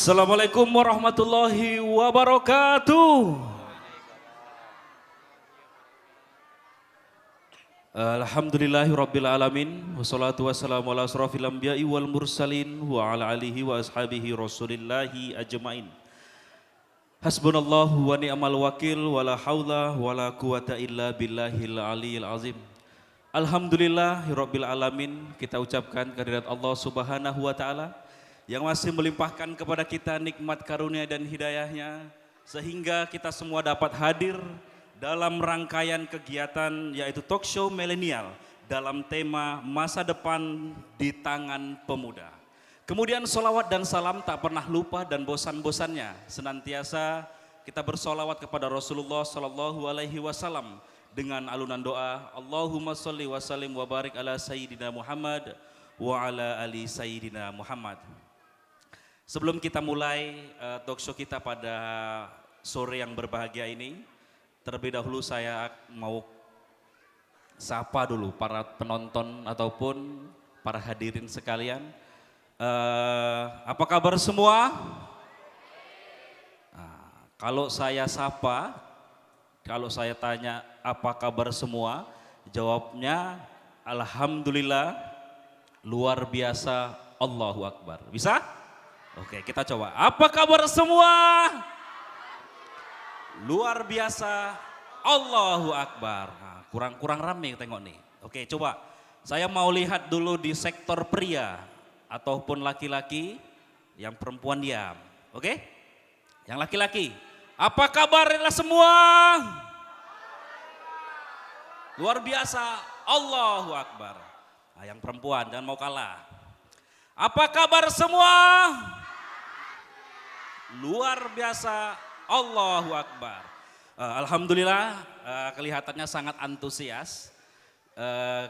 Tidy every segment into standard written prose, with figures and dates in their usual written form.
Assalamualaikum warahmatullahi wabarakatuh. Alhamdulillahi alamin. Wassalatu wassalamu ala asrafil anbiya'i wal mursalin wa ala alihi wa ashabihi rasulillahi ajmain. Hasbunallahu wa ni'mal wakil wa la hawla wa la quwata illa billahil aliyil azim. Alhamdulillahirabbil alamin. Kita ucapkan kehadirat Allah Subhanahu wa taala yang masih melimpahkan kepada kita nikmat karunia dan hidayahnya sehingga kita semua dapat hadir dalam rangkaian kegiatan yaitu talk show milenial dalam tema masa depan di tangan pemuda. Kemudian sholawat dan salam tak pernah lupa dan bosan-bosannya senantiasa kita bersolawat kepada Rasulullah Sallallahu Alaihi Wasallam dengan alunan doa Allahumma sholli wa sallim wa barik ala Sayyidina Muhammad wa ala ali Sayyidina Muhammad. Sebelum kita mulai talk show kita pada sore yang berbahagia ini, terlebih dahulu saya mau sapa dulu para penonton ataupun para hadirin sekalian. Apa kabar semua? Nah, kalau saya sapa, kalau saya tanya apa kabar semua, jawabnya Alhamdulillah, luar biasa, Allahu Akbar. Bisa? Oke, kita coba. Apa kabar semua? Luar biasa, Allahu Akbar. Nah, kurang rame tengok nih. Oke, coba. Saya mau lihat dulu di sektor pria ataupun laki-laki, yang perempuan diam. Oke? Yang laki-laki. Apa kabarnya semua? Luar biasa, Allahu Akbar. Nah, yang perempuan jangan mau kalah. Apa kabar semua? Luar biasa, Allahu Akbar. Alhamdulillah kelihatannya sangat antusias.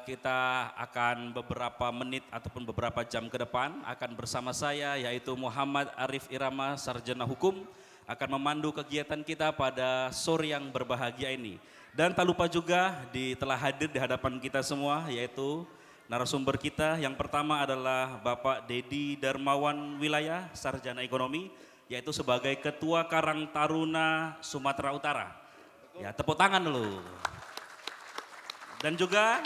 Kita akan beberapa menit ataupun beberapa jam ke depan akan bersama saya yaitu Muhammad Arif Irama, Sarjana Hukum, akan memandu kegiatan kita pada sore yang berbahagia ini. Dan tak lupa juga telah hadir di hadapan kita semua yaitu narasumber kita. Yang pertama adalah Bapak Dedi Darmawan Wilayah, Sarjana Ekonomi, yaitu sebagai Ketua Karang Taruna Sumatera Utara. Ya, tepuk tangan dulu. Dan juga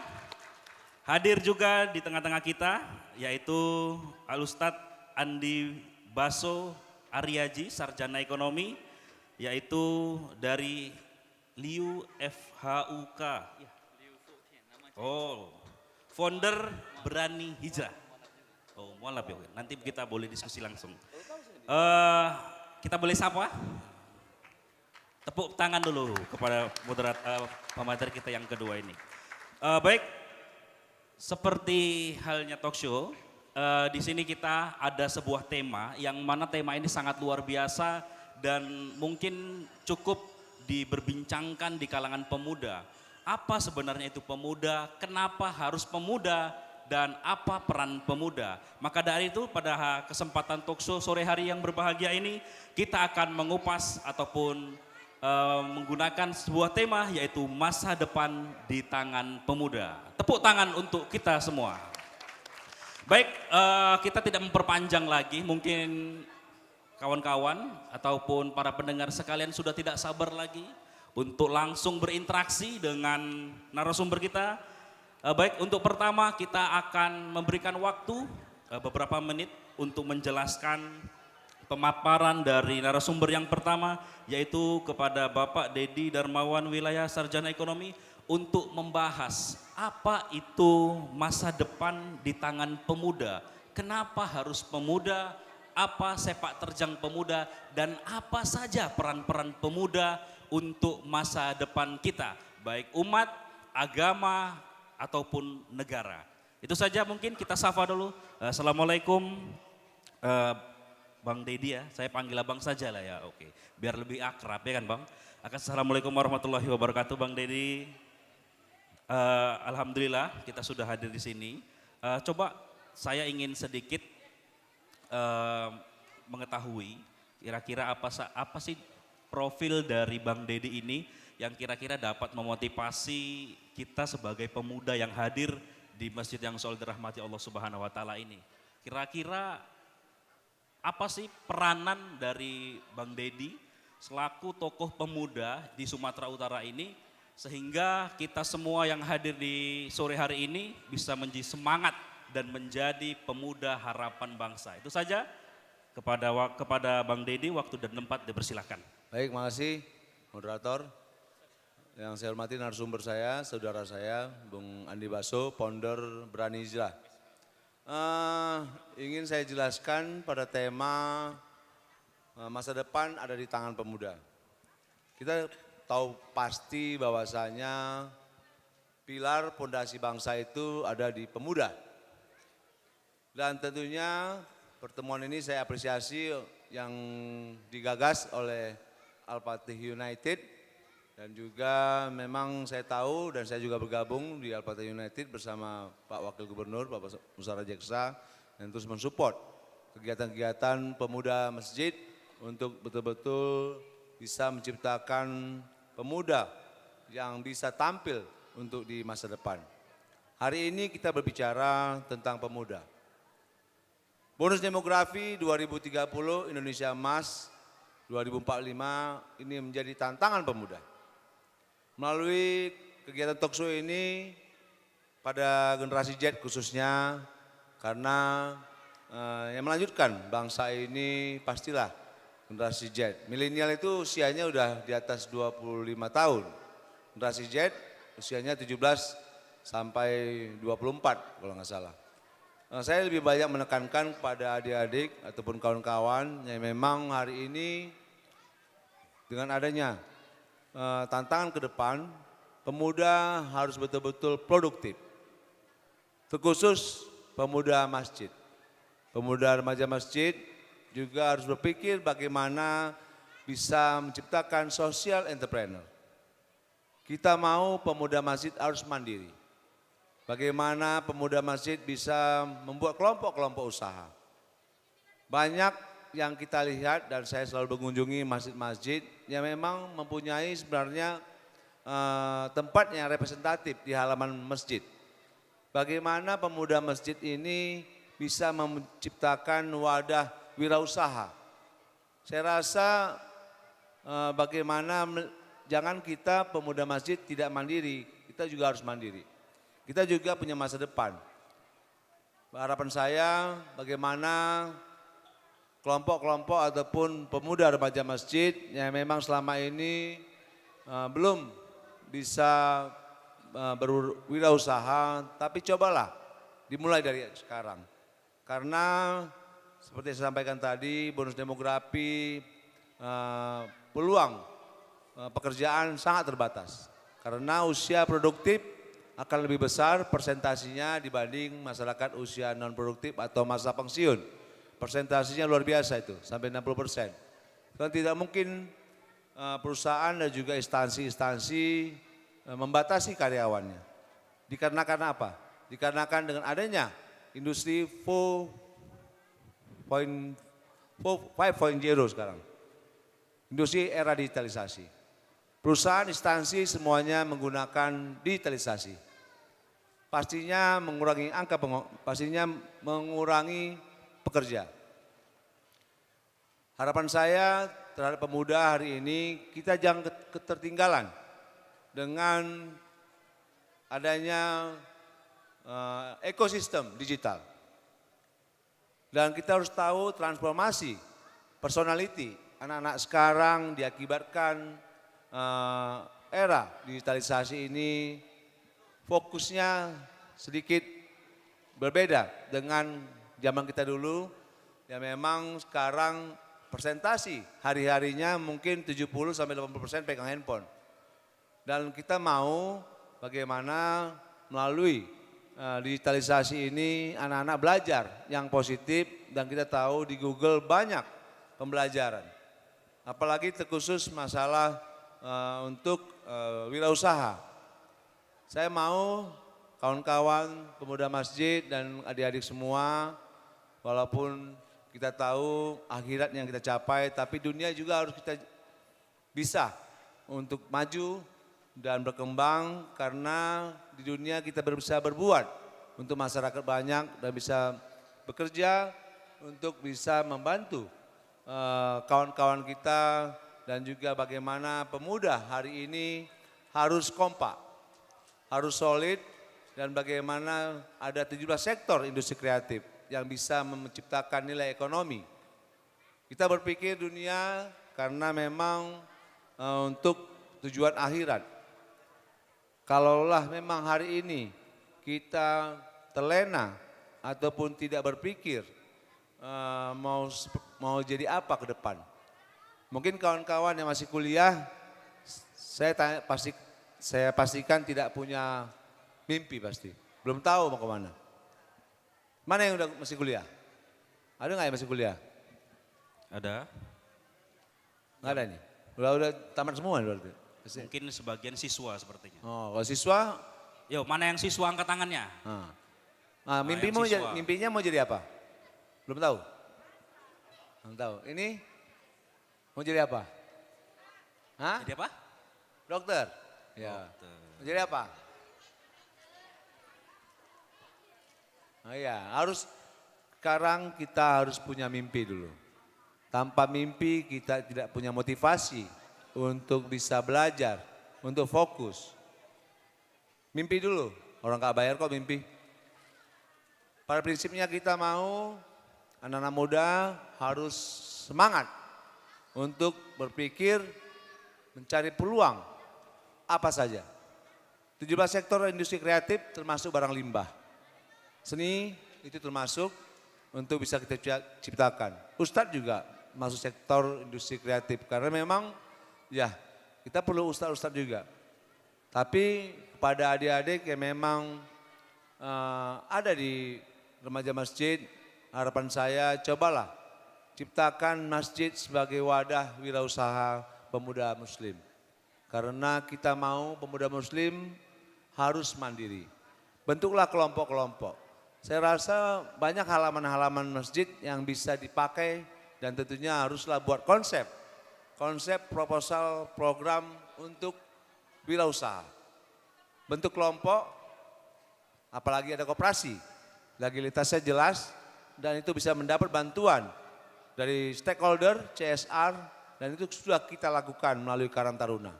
hadir juga di tengah-tengah kita yaitu Al-Ustadz Andi Baso Aryaji, Sarjana Ekonomi, yaitu dari Liu FHUK. Oh, founder Berani Hijrah. Oh, mualaf ya. Nanti kita boleh diskusi langsung. Kita boleh sapa? Tepuk tangan dulu kepada pemateri kita yang kedua ini. Baik, seperti halnya talk show, di sini kita ada sebuah tema yang mana tema ini sangat luar biasa dan mungkin cukup diberbincangkan di kalangan pemuda. Apa sebenarnya itu pemuda? Kenapa harus pemuda? Dan apa peran pemuda? Maka dari itu pada kesempatan talk show sore hari yang berbahagia ini kita akan mengupas ataupun menggunakan sebuah tema yaitu masa depan di tangan pemuda. Tepuk tangan untuk kita semua. Baik, kita tidak memperpanjang lagi, mungkin kawan-kawan ataupun para pendengar sekalian sudah tidak sabar lagi untuk langsung berinteraksi dengan narasumber kita. Baik, untuk pertama kita akan memberikan waktu beberapa menit untuk menjelaskan pemaparan dari narasumber yang pertama yaitu kepada Bapak Dedi Darmawan Wilayah, Sarjana Ekonomi, untuk membahas apa itu masa depan di tangan pemuda, kenapa harus pemuda, apa sepak terjang pemuda, dan apa saja peran-peran pemuda untuk masa depan kita, baik umat, agama, ataupun negara. Itu saja mungkin kita sapa dulu. Assalamualaikum Bang Dedi ya, saya panggil abang saja lah ya, oke. Biar lebih akrab ya kan Bang. Assalamualaikum warahmatullahi wabarakatuh Bang Dedi. Alhamdulillah kita sudah hadir di sini. Coba saya ingin sedikit mengetahui kira-kira apa sih profil dari Bang Dedi ini yang kira-kira dapat memotivasi kita sebagai pemuda yang hadir di masjid yang solid dirahmati Allah Subhanahu wa taala ini. Kira-kira apa sih peranan dari Bang Dedi selaku tokoh pemuda di Sumatera Utara ini sehingga kita semua yang hadir di sore hari ini bisa menjadi semangat dan menjadi pemuda harapan bangsa. Itu saja kepada Bang Dedi, waktu dan tempat dipersilahkan. Baik, makasih moderator. Yang saya hormati narasumber saya, saudara saya, Bung Andi Baso, founder Berani Hijrah. Ingin saya jelaskan pada tema masa depan ada di tangan pemuda. Kita tahu pasti bahwasanya pilar pondasi bangsa itu ada di pemuda. Dan tentunya pertemuan ini saya apresiasi yang digagas oleh Al-Fatih United dan juga memang saya tahu dan saya juga bergabung di Al-Fatih United bersama Pak Wakil Gubernur, Pak Musara Jeksa yang terus mensupport kegiatan-kegiatan pemuda masjid untuk betul-betul bisa menciptakan pemuda yang bisa tampil untuk di masa depan. Hari ini kita berbicara tentang pemuda. Bonus demografi 2030 Indonesia Emas 2045 ini menjadi tantangan pemuda. Melalui kegiatan talkshow ini pada generasi Z khususnya karena yang melanjutkan bangsa ini pastilah generasi Z. Milenial itu usianya udah di atas 25 tahun. Generasi Z usianya 17 sampai 24 kalau nggak salah. Saya lebih banyak menekankan kepada adik-adik ataupun kawan-kawan yang memang hari ini dengan adanya tantangan ke depan, pemuda harus betul-betul produktif. Terkhusus pemuda masjid. Pemuda remaja masjid juga harus berpikir bagaimana bisa menciptakan social entrepreneur. Kita mau pemuda masjid harus mandiri. Bagaimana pemuda masjid bisa membuat kelompok-kelompok usaha. Banyak yang kita lihat dan saya selalu mengunjungi masjid-masjid yang memang mempunyai sebenarnya tempat yang representatif di halaman masjid. Bagaimana pemuda masjid ini bisa menciptakan wadah wirausaha. Saya rasa bagaimana jangan kita pemuda masjid tidak mandiri, kita juga harus mandiri. Kita juga punya masa depan. Harapan saya bagaimana kelompok-kelompok ataupun pemuda remaja masjid yang memang selama ini belum bisa berwirausaha, tapi cobalah dimulai dari sekarang. Karena seperti saya sampaikan tadi, bonus demografi, peluang pekerjaan sangat terbatas. Karena usia produktif akan lebih besar persentasinya dibanding masyarakat usia non produktif atau masa pensiun. Persentasinya luar biasa itu, sampai 60%. Dan tidak mungkin perusahaan dan juga instansi-instansi membatasi karyawannya. Dikarenakan apa? Dikarenakan dengan adanya industri 4.0 sekarang. Industri era digitalisasi. Perusahaan, instansi semuanya menggunakan digitalisasi. Pastinya mengurangi pastinya mengurangi pekerja. Harapan saya terhadap pemuda hari ini, kita jangan ketertinggalan dengan adanya ekosistem digital. Dan kita harus tahu transformasi personality anak-anak sekarang diakibatkan era digitalisasi ini fokusnya sedikit berbeda dengan zaman kita dulu yang memang sekarang persentasi hari-harinya mungkin 70-80% pegang handphone. Dan kita mau bagaimana melalui digitalisasi ini anak-anak belajar yang positif dan kita tahu di Google banyak pembelajaran. Apalagi terkhusus masalah untuk wirausaha. Saya mau kawan-kawan pemuda masjid dan adik-adik semua, walaupun kita tahu akhirat yang kita capai, tapi dunia juga harus kita bisa untuk maju dan berkembang karena di dunia kita bisa berbuat untuk masyarakat banyak dan bisa bekerja untuk bisa membantu kawan-kawan kita dan juga bagaimana pemuda hari ini harus kompak, harus solid, dan bagaimana ada 17 sektor industri kreatif yang bisa menciptakan nilai ekonomi. Kita berpikir dunia karena memang untuk tujuan akhirat. Kalaulah memang hari ini kita terlena ataupun tidak berpikir mau jadi apa ke depan. Mungkin kawan-kawan yang masih kuliah, saya pastikan tidak punya mimpi pasti. Belum tahu mau kemana. Mana yang udah masih kuliah? Ada nggak yang masih kuliah? Ada? Nggak ada nih? Udah tamat semua berarti? Mungkin sebagian siswa sepertinya. Oh, kalau siswa? Yo, mana yang siswa angkat tangannya? Nah, mimpinya mau jadi apa? Belum tahu? Belum tahu. Ini mau jadi apa? Hah? Jadi apa? Dokter? Ya. Dokter. Mau jadi apa? Oh iya, sekarang kita harus punya mimpi dulu. Tanpa mimpi kita tidak punya motivasi untuk bisa belajar, untuk fokus. Mimpi dulu, orang gak bayar kok mimpi. Pada prinsipnya kita mau anak-anak muda harus semangat untuk berpikir mencari peluang apa saja. 17 sektor industri kreatif termasuk barang limbah. Seni itu termasuk untuk bisa kita ciptakan. Ustadz juga masuk sektor industri kreatif karena memang ya kita perlu ustadz-ustadz juga. Tapi kepada adik-adik yang memang ada di remaja masjid, harapan saya cobalah ciptakan masjid sebagai wadah wirausaha pemuda muslim. Karena kita mau pemuda muslim harus mandiri. Bentuklah kelompok-kelompok. Saya rasa banyak halaman-halaman masjid yang bisa dipakai dan tentunya haruslah buat konsep proposal program untuk wirausaha. Bentuk kelompok, apalagi ada koperasi, legalitasnya jelas dan itu bisa mendapat bantuan dari stakeholder, CSR, dan itu sudah kita lakukan melalui Karang Taruna.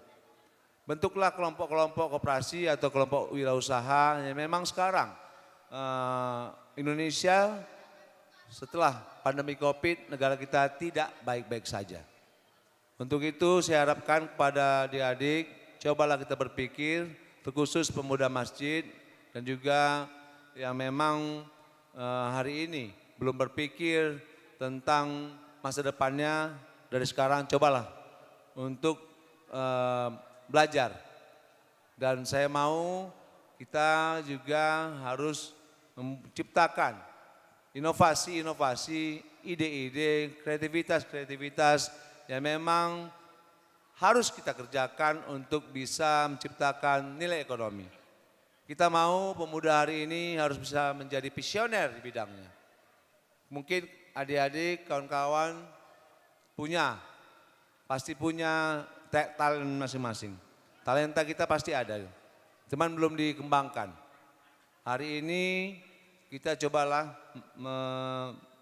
Bentuklah kelompok-kelompok koperasi atau kelompok wirausaha yang memang sekarang Indonesia setelah pandemi Covid negara kita tidak baik-baik saja. Untuk itu saya harapkan kepada adik-adik cobalah kita berpikir terkhusus pemuda masjid dan juga yang memang hari ini belum berpikir tentang masa depannya dari sekarang cobalah untuk belajar. Dan saya mau kita juga harus menciptakan inovasi-inovasi, ide-ide, kreativitas-kreativitas yang memang harus kita kerjakan untuk bisa menciptakan nilai ekonomi. Kita mau pemuda hari ini harus bisa menjadi visioner di bidangnya. Mungkin adik-adik, kawan-kawan pasti punya talent masing-masing. Talenta kita pasti ada, cuman belum dikembangkan. Hari ini kita cobalah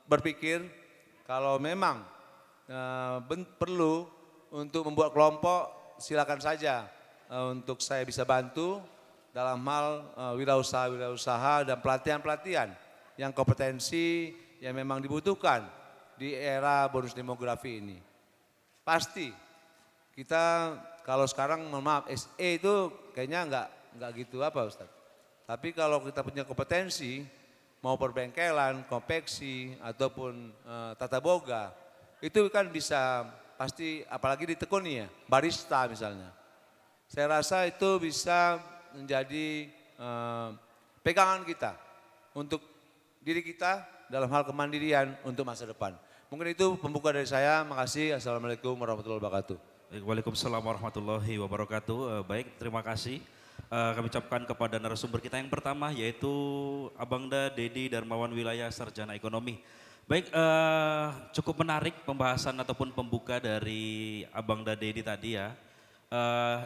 berpikir kalau memang perlu untuk membuat kelompok, silakan saja untuk saya bisa bantu dalam hal wirausaha dan pelatihan-pelatihan yang kompetensi yang memang dibutuhkan di era bonus demografi ini. Pasti kita kalau sekarang maaf SE itu kayaknya enggak gitu apa Ustaz. Tapi kalau kita punya kompetensi mau perbengkelan, konveksi ataupun tata boga itu kan bisa pasti apalagi ditekuni ya, barista misalnya. Saya rasa itu bisa menjadi pegangan kita untuk diri kita dalam hal kemandirian untuk masa depan. Mungkin itu pembuka dari saya. Makasih. Assalamualaikum warahmatullahi wabarakatuh. Waalaikumsalam warahmatullahi wabarakatuh. Baik, terima kasih. Kami ucapkan kepada narasumber kita yang pertama yaitu Abangda Dedi Darmawan Wilayah Sarjana Ekonomi. Baik, cukup menarik pembahasan ataupun pembuka dari Abangda Dedi tadi ya.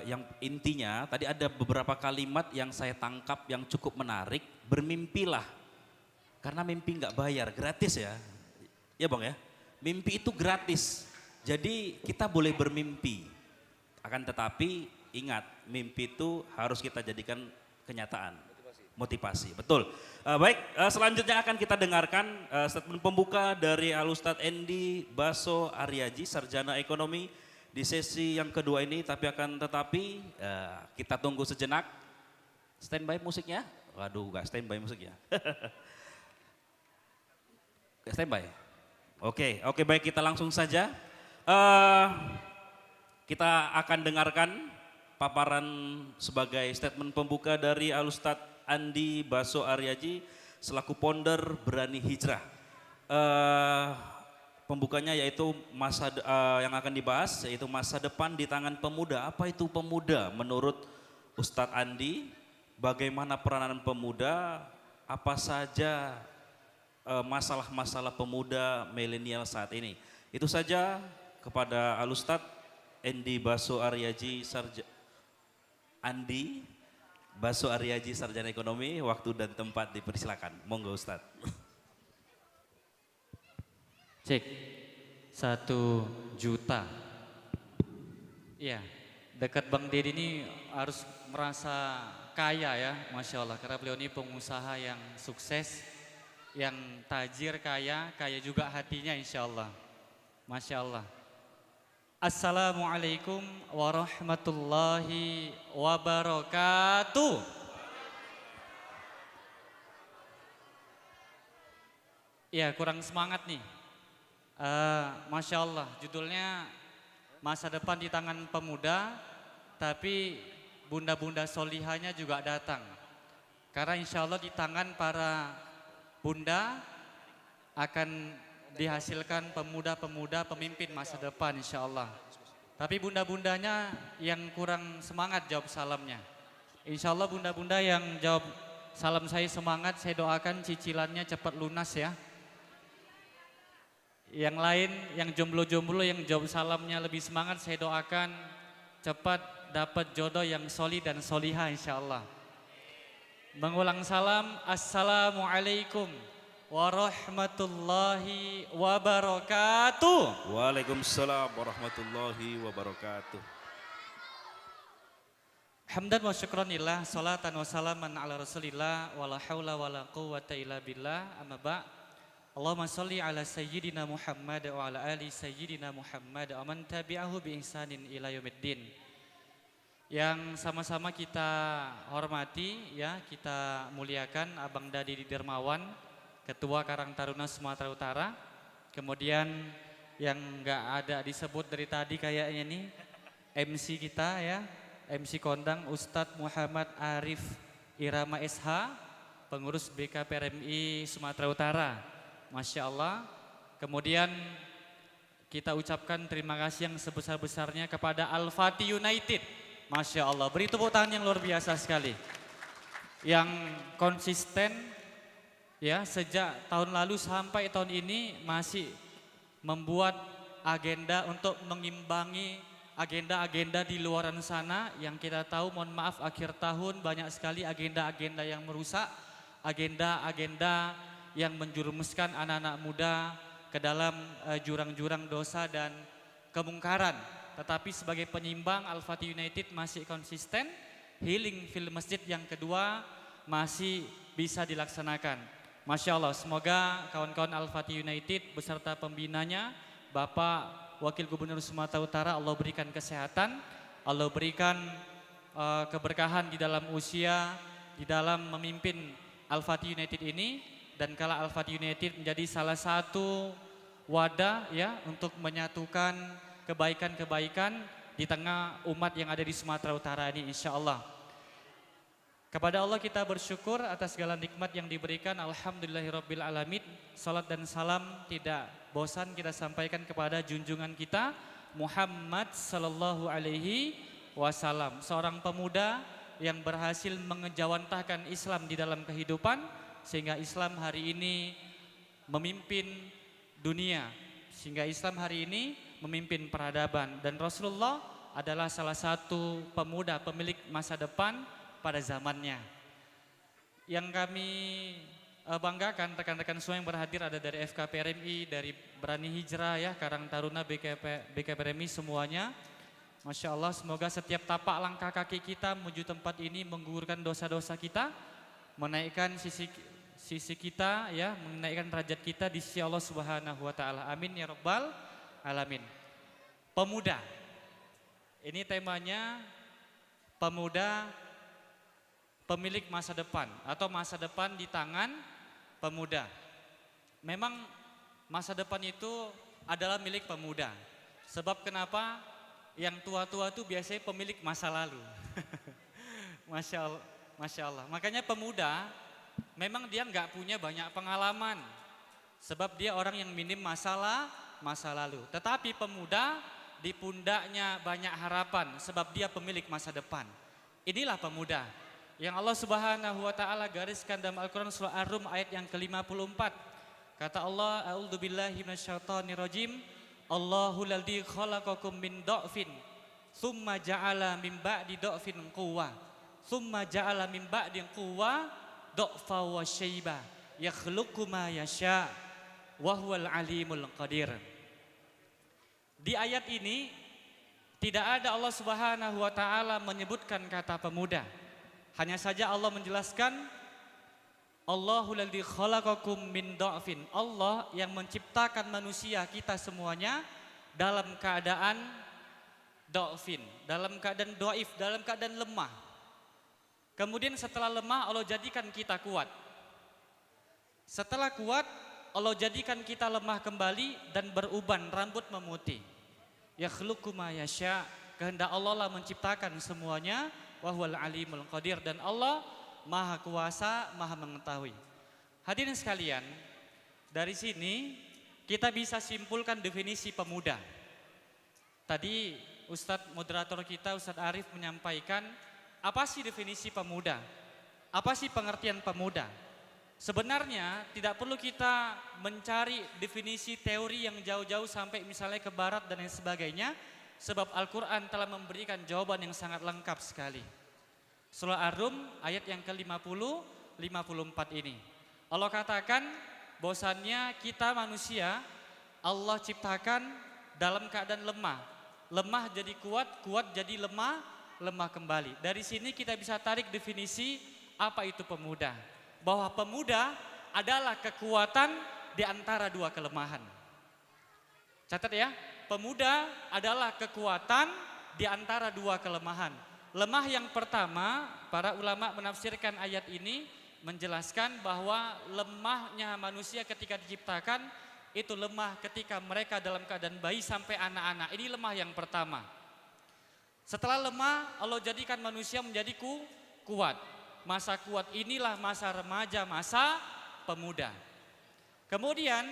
Yang intinya tadi ada beberapa kalimat yang saya tangkap yang cukup menarik. Bermimpilah, karena mimpi nggak bayar, gratis ya. Ya Bang ya, mimpi itu gratis. Jadi kita boleh bermimpi. Akan tetapi ingat, mimpi itu harus kita jadikan kenyataan. Motivasi, betul. Baik, selanjutnya akan kita dengarkan statement pembuka dari Alustad Endi Baso Aryaji, Sarjana Ekonomi di sesi yang kedua ini. Tetapi kita tunggu sejenak. Standby musiknya? Waduh, gak standby musiknya. Gak standby? Oke, baik, kita langsung saja. Kita akan dengarkan paparan sebagai statement pembuka dari Alustad Andi Baso Aryaji selaku founder Berani Hijrah. Pembukanya yaitu yang akan dibahas yaitu masa depan di tangan pemuda. Apa itu pemuda menurut Ustadz Andi? Bagaimana peranan pemuda? Apa saja masalah-masalah pemuda milenial saat ini? Itu saja kepada Alustad Endi Baso Aryaji Andi Baso Aryaji Sarjana Ekonomi, waktu dan tempat dipersilakan. Monggo Ustadz. Cek, 1 juta. Iya, dekat Bang Dedi ini harus merasa kaya ya, Masya Allah. Karena beliau ini pengusaha yang sukses, yang tajir, kaya juga hatinya insya Allah. Masya Allah. Assalamualaikum warahmatullahi wabarakatuh. Ya kurang semangat nih. Masya Allah, judulnya masa depan di tangan pemuda, tapi bunda-bunda solihanya juga datang. Karena insya Allah di tangan para bunda akan dihasilkan pemuda-pemuda pemimpin masa depan insya Allah. Tapi bunda-bundanya yang kurang semangat jawab salamnya. Insya Allah bunda-bunda yang jawab salam saya semangat, saya doakan cicilannya cepat lunas ya. Yang lain yang jomblo-jomblo yang jawab salamnya lebih semangat, saya doakan cepat dapat jodoh yang soli dan soliha insya Allah. Mengulang salam, assalamualaikum warahmatullahi wabarakatuh. Waalaikumsalam warahmatullahi wabarakatuh. Hamdan wa syukranillah, salatan wa salaman ala rasulillah, wala hawla wala quwwata illa billah, amma ba' Allahumma salli ala sayyidina Muhammad wa ala ali sayyidina Muhammad wa man tabi'ahu bi ihsanin ila yaumiddin. Yang sama-sama kita hormati ya, kita muliakan Abang Dadi Dermawan, Ketua Karang Taruna Sumatera Utara. Kemudian yang nggak ada disebut dari tadi kayaknya nih MC kita ya, MC kondang Ustadz Muhammad Arif Irama SH, pengurus BKPRMI Sumatera Utara. Masya Allah. Kemudian kita ucapkan terima kasih yang sebesar-besarnya kepada Al-Fatih United. Masya Allah, beri tepuk tangan yang luar biasa sekali. Yang konsisten ya, sejak tahun lalu sampai tahun ini masih membuat agenda untuk mengimbangi agenda-agenda di luaran sana yang kita tahu, mohon maaf akhir tahun banyak sekali agenda-agenda yang merusak, agenda-agenda yang menjurumuskan anak-anak muda ke dalam jurang-jurang dosa dan kemungkaran. Tetapi sebagai penyimbang, Al-Fatih United masih konsisten, healing fil masjid yang kedua masih bisa dilaksanakan. Masya Allah, semoga kawan-kawan Al-Fatih United beserta pembinanya, Bapak Wakil Gubernur Sumatera Utara, Allah berikan kesehatan, Allah berikan keberkahan di dalam usia, di dalam memimpin Al-Fatih United ini, dan kala Al-Fatih United menjadi salah satu wadah ya untuk menyatukan kebaikan-kebaikan di tengah umat yang ada di Sumatera Utara ini insya Allah. Kepada Allah kita bersyukur atas segala nikmat yang diberikan. Alhamdulillahirabbil alamin. Salat dan salam tidak bosan kita sampaikan kepada junjungan kita Muhammad sallallahu alaihi wasallam, seorang pemuda yang berhasil mengejawantahkan Islam di dalam kehidupan sehingga Islam hari ini memimpin dunia, sehingga Islam hari ini memimpin peradaban, dan Rasulullah adalah salah satu pemuda pemilik masa depan pada zamannya. Yang kami banggakan rekan-rekan semua yang berhadir, ada dari FKP RMI, dari Berani Hijrah ya, Karang Taruna, BKP RMI semuanya. Masya Allah, semoga setiap tapak langkah kaki kita menuju tempat ini menggugurkan dosa-dosa kita, menaikkan sisi kita ya, menaikkan derajat kita di sisi Allah Subhanahu wa taala. Amin ya rabbal alamin. Pemuda. Ini temanya pemuda pemilik masa depan atau masa depan di tangan pemuda. Memang masa depan itu adalah milik pemuda. Sebab kenapa? Yang tua-tua itu biasanya pemilik masa lalu. Masya Allah, Masya Allah. Makanya pemuda memang dia nggak punya banyak pengalaman. Sebab dia orang yang minim masa lalu. Tetapi pemuda di pundaknya banyak harapan sebab dia pemilik masa depan. Inilah pemuda yang Allah Subhanahu wa taala gariskan dalam Al-Qur'an surah Ar-Rum ayat yang ke-54. Kata Allah, a'udzubillahi minasyaitonirrajim. Allahul ladzi khalaqakum min dha'fin tsumma ja'ala min ba'di dha'fin quwwah tsumma ja'ala min ba'di quwwah dha'fa wa syaiba yakhluqu ma yasha wa huwal alimul qadir. Di ayat ini tidak ada Allah Subhanahu wa taala menyebutkan kata pemuda. Hanya saja Allah menjelaskan Allahul ladzi khalaqakum min dha'fin. Allah yang menciptakan manusia kita semuanya dalam keadaan dha'fin, dalam keadaan dhaif, dalam keadaan lemah. Kemudian setelah lemah Allah jadikan kita kuat. Setelah kuat Allah jadikan kita lemah kembali dan beruban, rambut memutih. Yakhluqu ma yasha. Kehendak Allah lah menciptakan semuanya. Wahwal alimul qadir, dan Allah maha kuasa, maha mengetahui. Hadirin sekalian, dari sini kita bisa simpulkan definisi pemuda. Tadi Ustadz moderator kita, Ustadz Arif menyampaikan apa sih definisi pemuda? Apa sih pengertian pemuda? Sebenarnya tidak perlu kita mencari definisi teori yang jauh-jauh sampai misalnya ke barat dan lain sebagainya. Sebab Al-Quran telah memberikan jawaban yang sangat lengkap sekali. Surah Ar-Rum ayat yang ke-50, 54 ini. Allah katakan bahwasannya kita manusia Allah ciptakan dalam keadaan lemah. Lemah jadi kuat, kuat jadi lemah, lemah kembali. Dari sini kita bisa tarik definisi apa itu pemuda. Bahwa pemuda adalah kekuatan di antara dua kelemahan. Catat ya. Pemuda adalah kekuatan di antara dua kelemahan. Lemah yang pertama, para ulama menafsirkan ayat ini menjelaskan bahwa lemahnya manusia ketika diciptakan itu lemah ketika mereka dalam keadaan bayi sampai anak-anak. Ini lemah yang pertama. Setelah lemah, Allah jadikan manusia menjadi kuat. Masa kuat inilah masa remaja, masa pemuda. Kemudian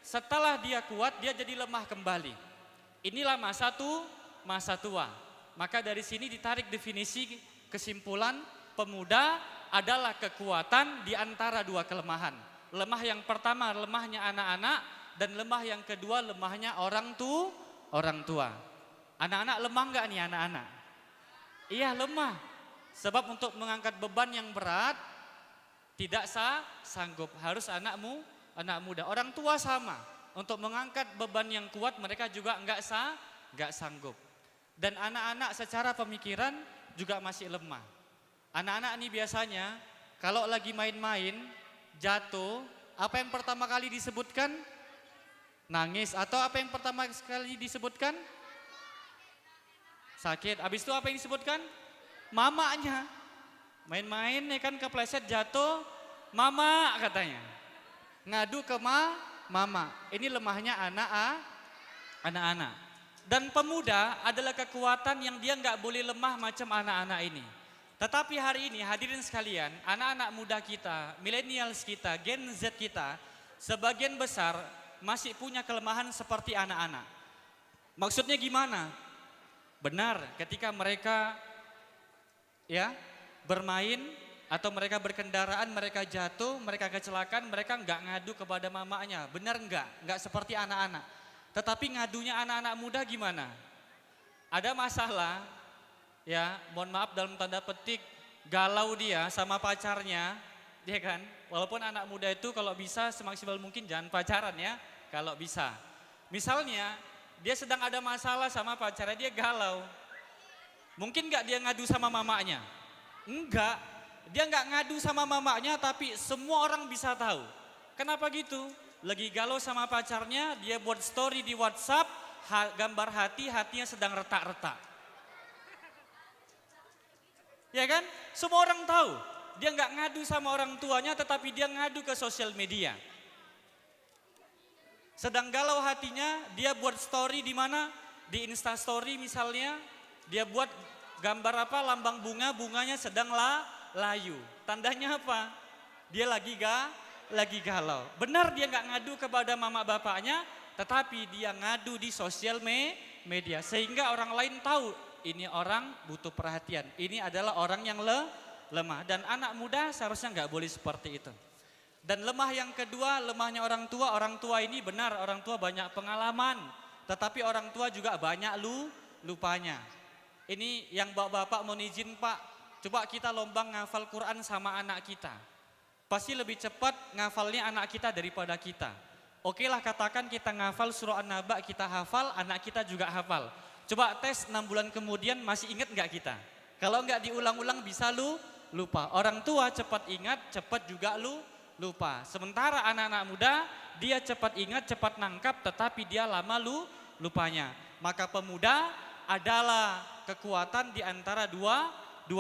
setelah dia kuat, dia jadi lemah kembali. Inilah masa tua. Maka dari sini ditarik definisi kesimpulan pemuda adalah kekuatan di antara dua kelemahan. Lemah yang pertama lemahnya anak-anak, dan lemah yang kedua lemahnya orang tua. Anak-anak lemah enggak nih anak-anak? Iya lemah. Sebab untuk mengangkat beban yang berat tidak sanggup, harus anak muda. Orang tua sama. Untuk mengangkat beban yang kuat mereka juga enggak sanggup. Dan anak-anak secara pemikiran juga masih lemah. Anak-anak ini biasanya kalau lagi main-main jatuh, apa yang pertama kali disebutkan? Nangis. Atau apa yang pertama kali disebutkan? Sakit. Habis itu apa yang disebutkan? Mamanya. Main-main ya kan, kepleset jatuh, mama katanya. Ngadu ke mama. Ini lemahnya anak-anak. Dan pemuda adalah kekuatan yang dia nggak boleh lemah macam anak-anak ini. Tetapi hari ini hadirin sekalian, anak-anak muda kita, millennials kita, Gen Z kita, sebagian besar masih punya kelemahan seperti anak-anak. Maksudnya gimana? Benar, ketika mereka bermain atau mereka berkendaraan, mereka jatuh, mereka kecelakaan, mereka enggak ngadu kepada mamanya. Benar enggak? Enggak seperti anak-anak. Tetapi ngadunya anak-anak muda gimana? Ada masalah, mohon maaf dalam tanda petik, galau dia sama pacarnya, ya kan? Walaupun anak muda itu kalau bisa semaksimal mungkin jangan pacaran ya, kalau bisa. Misalnya dia sedang ada masalah sama pacarnya, dia galau. Mungkin nggak dia ngadu sama mamanya? Enggak, dia nggak ngadu sama mamanya tapi semua orang bisa tahu. Kenapa gitu? Lagi galau sama pacarnya, dia buat story di WhatsApp, gambar hatinya sedang retak-retak. Ya kan? Semua orang tahu. Dia nggak ngadu sama orang tuanya tetapi dia ngadu ke sosial media. Sedang galau hatinya, dia buat story di mana? Di Insta Story misalnya, dia buat gambar apa? Lambang bunga, bunganya sedang layu. Tandanya apa? Dia lagi galau. Benar dia nggak ngadu kepada mama bapaknya, tetapi dia ngadu di sosial media. Sehingga orang lain tahu, ini orang butuh perhatian. Ini adalah orang yang lemah. Dan anak muda seharusnya nggak boleh seperti itu. Dan lemah yang kedua, lemahnya orang tua. Orang tua ini benar, orang tua banyak pengalaman. Tetapi orang tua juga banyak lupanya. Ini yang bapak-bapak mohon izin Pak, coba kita lomba ngafal Quran sama anak kita. Pasti lebih cepat ngafalnya anak kita daripada kita. Oke lah katakan kita ngafal surah An-Naba, kita hafal, anak kita juga hafal. Coba tes 6 bulan kemudian masih ingat nggak kita? Kalau nggak diulang-ulang bisa lupa. Orang tua cepat ingat, cepat juga lupa. Sementara anak-anak muda dia cepat ingat, cepat nangkap, tetapi dia lama lupanya. Maka pemuda adalah kekuatan di antara dua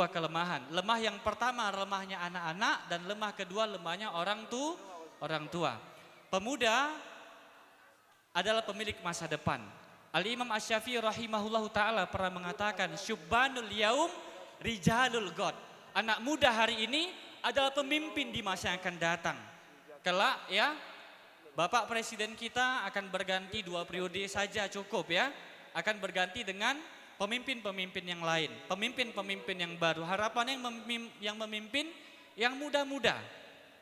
kelemahan. Lemah yang pertama lemahnya anak-anak dan lemah kedua lemahnya orang tua. Pemuda adalah pemilik masa depan. Al-Imam Asy-Syafi'i rahimahullahu taala pernah mengatakan syubbanul yaum rijalul ghad. Anak muda hari ini adalah pemimpin di masa yang akan datang. Kelak ya, Bapak Presiden kita akan berganti 2 periode saja cukup ya. Akan berganti dengan pemimpin-pemimpin yang lain, pemimpin-pemimpin yang baru. Harapannya yang memimpin yang muda-muda.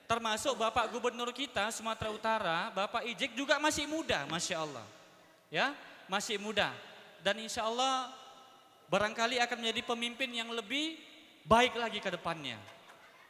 Termasuk Bapak Gubernur kita Sumatera Utara, Bapak Ijek juga masih muda, Masya Allah. Ya, masih muda. Dan insya Allah barangkali akan menjadi pemimpin yang lebih baik lagi ke depannya.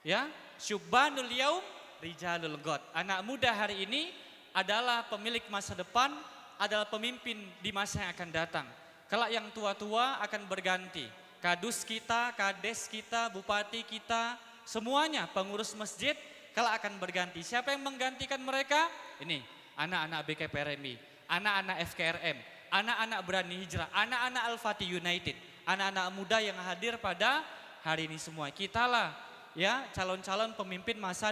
Ya, syubbanul yaum rijalul ghad. Anak muda hari ini adalah pemilik masa depan, adalah pemimpin di masa yang akan datang. Kelak yang tua-tua akan berganti. Kadus kita, kades kita, bupati kita, semuanya pengurus masjid kelak akan berganti. Siapa yang menggantikan mereka? Ini anak-anak BKPRMI, anak-anak FKRM, anak-anak Berani Hijrah, anak-anak Al-Fatih United, anak-anak muda yang hadir pada hari ini semua. Kitalah ya calon-calon pemimpin masa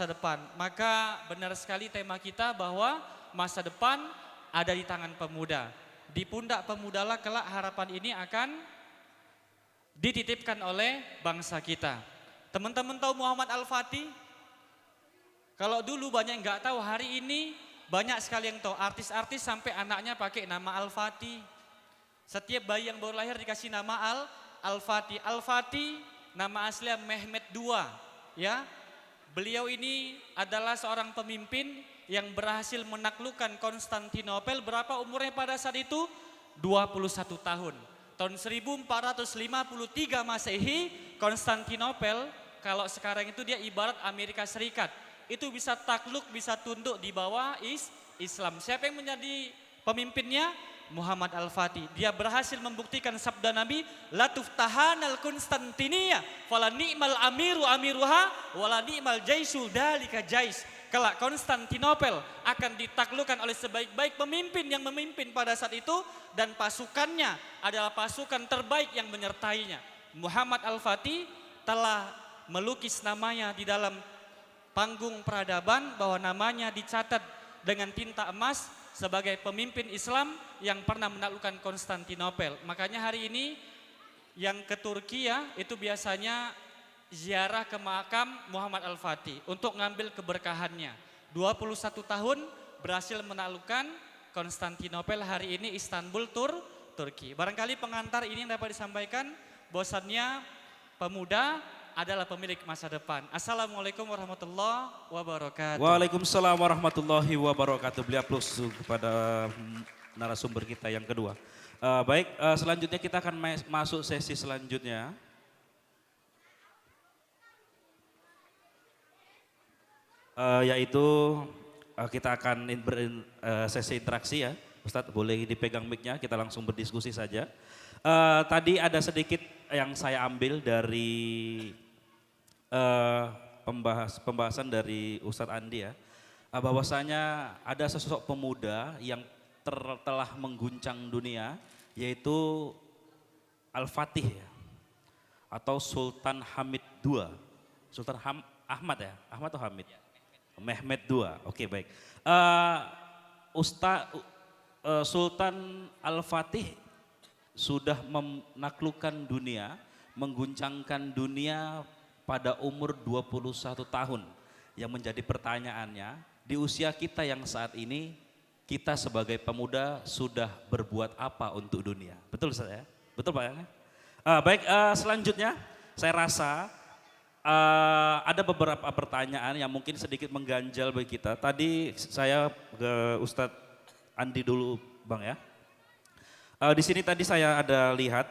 depan. Maka benar sekali tema kita bahwa masa depan ada di tangan pemuda. Di pundak pemudalah kelak harapan ini akan dititipkan oleh bangsa kita. Teman-teman tahu Muhammad Al-Fatih? Kalau dulu banyak yang nggak tahu, hari ini banyak sekali yang tahu. Artis-artis sampai anaknya pakai nama Al-Fatih. Setiap bayi yang baru lahir dikasih nama Al-Fatih. Al-Fatih nama aslinya Mehmet II. Ya, beliau ini adalah seorang pemimpin yang berhasil menaklukkan Konstantinopel. Berapa umurnya pada saat itu? 21 tahun. Tahun 1453 Masehi, Konstantinopel kalau sekarang itu dia ibarat Amerika Serikat. Itu bisa takluk, bisa tunduk di bawah Islam. Siapa yang menjadi pemimpinnya? Muhammad Al-Fatih. Dia berhasil membuktikan sabda Nabi, la tuftahanal Konstantinia, fala ni'mal amiru amiruha, wala ni'mal jaisul dalika jais. Kelak Konstantinopel akan ditaklukkan oleh sebaik-baik pemimpin yang memimpin pada saat itu, dan pasukannya adalah pasukan terbaik yang menyertainya. Muhammad Al-Fatih telah melukis namanya di dalam panggung peradaban, bahwa namanya dicatat dengan tinta emas sebagai pemimpin Islam yang pernah menaklukkan Konstantinopel. Makanya hari ini yang ke Turki ya, itu biasanya ziarah ke makam Muhammad Al-Fatih untuk ngambil keberkahannya. 21 tahun berhasil menaklukkan Konstantinopel, hari ini Istanbul, Turki. Barangkali pengantar ini yang dapat disampaikan, bahwasannya pemuda adalah pemilik masa depan. Assalamualaikum warahmatullahi wabarakatuh. Waalaikumsalam warahmatullahi wabarakatuh. Beli aplaus kepada narasumber kita yang kedua. Baik, selanjutnya kita akan masuk sesi selanjutnya. yaitu kita akan sesi interaksi ya. Ustadz boleh dipegang mic-nya, kita langsung berdiskusi saja. Tadi ada sedikit yang saya ambil dari pembahasan dari Ustadz Andi ya, bahwasanya ada sosok pemuda yang telah mengguncang dunia, yaitu Al-Fatih ya, atau Sultan Hamid II. Sultan Ahmad ya, Ahmad atau Hamid? Mehmed II, oke baik. Sultan Al-Fatih sudah menaklukkan dunia, mengguncangkan dunia pada umur 21 tahun. Yang menjadi pertanyaannya, di usia kita yang saat ini, kita sebagai pemuda sudah berbuat apa untuk dunia? Betul Ustaz ya? Betul Pak ya? Baik, selanjutnya saya rasa ada beberapa pertanyaan yang mungkin sedikit mengganjal bagi kita. Tadi saya ke Ustadz Andi dulu Bang ya. Di sini tadi saya ada lihat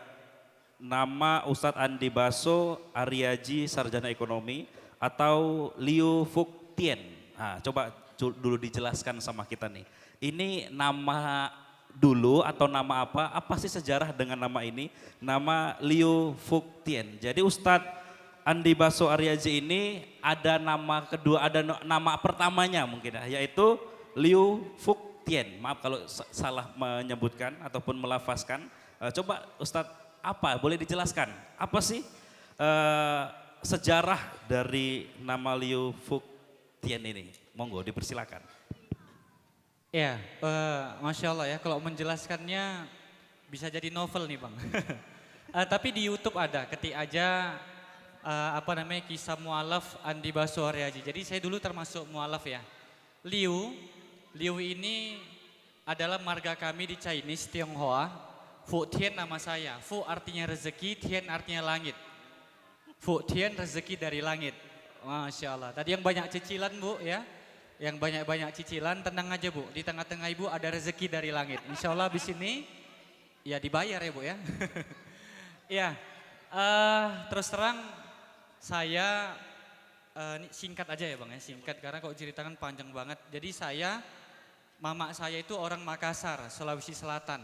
nama Ustadz Andi Baso Aryaji Sarjana Ekonomi atau Liu Fuk Tien. Nah, coba dulu dijelaskan sama kita nih. Ini nama dulu atau nama apa? Apa sih sejarah dengan nama ini? Nama Liu Fuk Tien. Jadi Ustadz Andi Baso Aryaji ini ada nama kedua, ada nama pertamanya mungkin ya, yaitu Liu Fuk Tien. Maaf kalau salah menyebutkan ataupun melafazkan. Coba Ustadz apa boleh dijelaskan? Apa sih sejarah dari nama Liu Fuk Tien ini? Monggo dipersilakan. Ya, Masya Allah ya, kalau menjelaskannya bisa jadi novel nih Bang. Tapi di YouTube ada, ketik aja kisah mualaf Andi Baso Aryaji. Jadi saya dulu termasuk mualaf ya. Liu ini adalah marga kami di Chinese, Tionghoa. Fu Tien nama saya, Fu artinya rezeki, Tien artinya langit. Fu Tien rezeki dari langit. Masya Allah, tadi yang banyak cicilan Bu ya. Yang banyak-banyak cicilan, tenang aja Bu. Di tengah-tengah Ibu ada rezeki dari langit. Insya Allah habis ini ya dibayar ya Bu ya. Ya, terus terang saya ini singkat aja ya Bang ya, singkat karena kalau ceritakan panjang banget. Jadi mama saya itu orang Makassar, Sulawesi Selatan.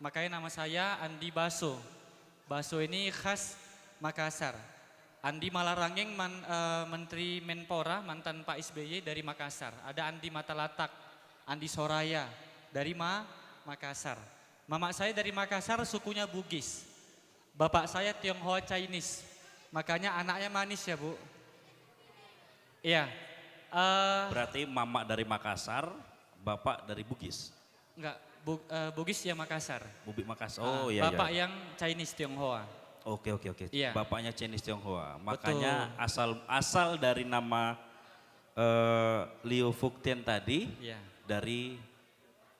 Makanya nama saya Andi Baso. Baso ini khas Makassar. Andi Malarangeng Menteri Menpora, mantan Pak SBY dari Makassar. Ada Andi Matalatak, Andi Soraya dari Makassar. Mama saya dari Makassar, sukunya Bugis. Bapak saya Tionghoa Chinese. Makanya anaknya manis ya Bu. Iya. Berarti mama dari Makassar, bapak dari Bugis. Enggak, Bugis ya Makassar. Bugis Makassar. Oh iya. Bapak yang Chinese Tionghoa. Oke. Iya. Bapaknya Chinese Tionghoa. Makanya asal dari nama Liu Fuk Tien tadi iya, dari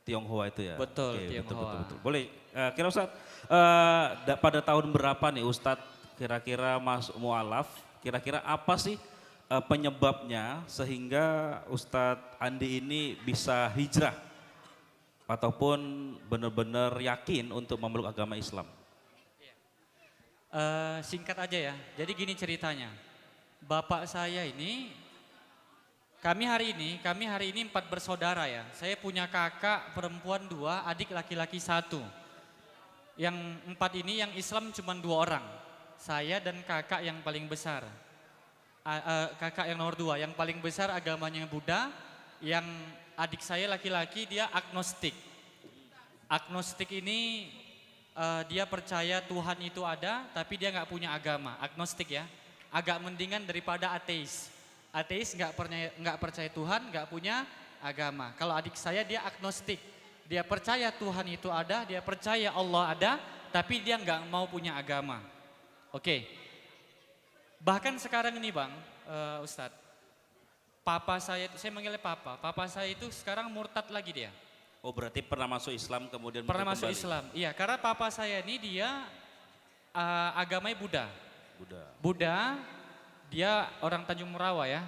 Tionghoa itu ya. Betul, oke, Tionghoa. betul. Boleh kira Ustaz pada tahun berapa nih Ustadz kira-kira masuk mualaf? Kira-kira apa sih penyebabnya sehingga Ustadz Andi ini bisa hijrah ataupun benar-benar yakin untuk memeluk agama Islam? Singkat aja ya, jadi gini ceritanya. Bapak saya ini, kami hari ini 4 bersaudara ya. Saya punya kakak perempuan 2, adik laki-laki 1. Yang 4 ini yang Islam cuma 2 orang. Saya dan kakak yang paling besar. Kakak yang nomor 2, yang paling besar agamanya Buddha. Yang adik saya laki-laki dia agnostik. Agnostik ini dia percaya Tuhan itu ada, tapi dia nggak punya agama. Agnostik ya, agak mendingan daripada ateis. Ateis nggak percaya Tuhan, nggak punya agama. Kalau adik saya dia agnostik, dia percaya Tuhan itu ada, dia percaya Allah ada, tapi dia nggak mau punya agama. Oke. Bahkan sekarang ini Bang, Ustadz, papa saya manggilnya papa saya itu sekarang murtad lagi dia. Oh berarti pernah masuk Islam kemudian Pernah masuk kembali. Islam, iya karena papa saya ini dia agamanya Buddha, dia orang Tanjung Merawa ya.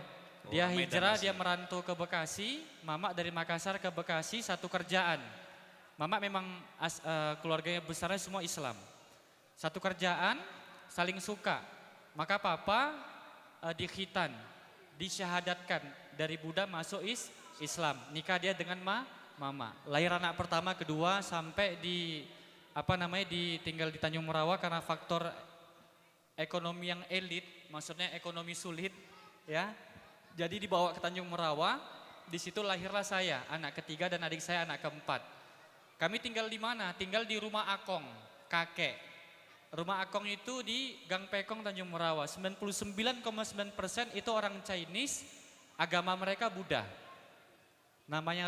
Dia hijrah, dia merantau ke Bekasi, mama dari Makassar ke Bekasi satu kerjaan. Mama memang keluarganya besarnya semua Islam. Satu kerjaan, saling suka. Maka papa dikhitan, disyahadatkan dari Buddha masuk Islam. Nikah dia dengan mama. Lahir anak pertama, kedua sampai ditinggal di Tanjung Merawa karena faktor ekonomi yang elit, maksudnya ekonomi sulit ya. Jadi dibawa ke Tanjung Merawa, di situ lahirlah saya, anak ketiga dan adik saya anak keempat. Kami tinggal di mana? Tinggal di rumah Akong, kakek. Rumah Akong itu di Gang Pekong Tanjung Merawa. 99,9% itu orang Chinese, agama mereka Buddha. Namanya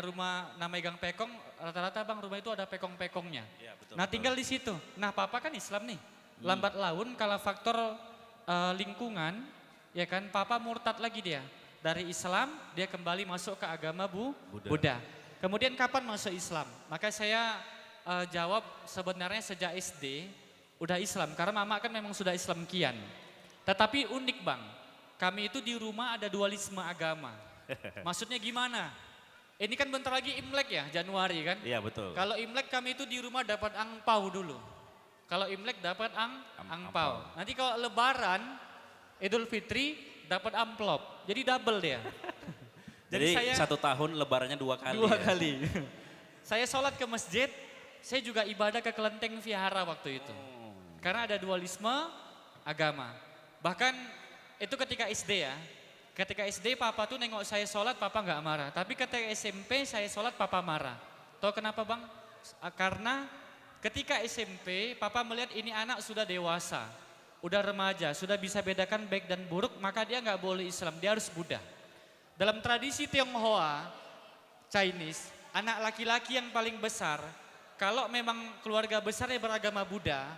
Gang Pekong, rata-rata bang rumah itu ada pekong-pekongnya. Ya, betul, Nah tinggal di situ. Nah papa kan Islam nih. Lambat laun kalau faktor lingkungan, ya kan papa murtad lagi dia. Dari Islam dia kembali masuk ke agama Buddha. Kemudian kapan masuk Islam? Maka saya jawab sebenarnya sejak SD udah Islam. Karena mama kan memang sudah Islam kian. Tetapi unik bang, kami itu di rumah ada dualisme agama. Maksudnya gimana? Ini kan bentar lagi Imlek ya, Januari kan? Iya betul. Kalau Imlek kami itu di rumah dapat angpau dulu. Kalau Imlek dapat angpau. Nanti kalau Lebaran, Idul Fitri dapat amplop. Jadi double dia. Jadi saya 1 tahun lebarannya 2 kali. 2 ya? kali. Saya sholat ke masjid, saya juga ibadah ke kelenteng vihara waktu itu. Karena ada dualisme agama. Bahkan itu ketika SD ya. Ketika SD papa tuh nengok saya sholat, papa nggak marah. Tapi ketika SMP saya sholat, papa marah. Tahu kenapa bang? Karena ketika SMP papa melihat ini anak sudah dewasa, udah remaja, sudah bisa bedakan baik dan buruk, maka dia nggak boleh Islam, dia harus Buddha. Dalam tradisi Tionghoa, Chinese, anak laki-laki yang paling besar, kalau memang keluarga besarnya beragama Buddha,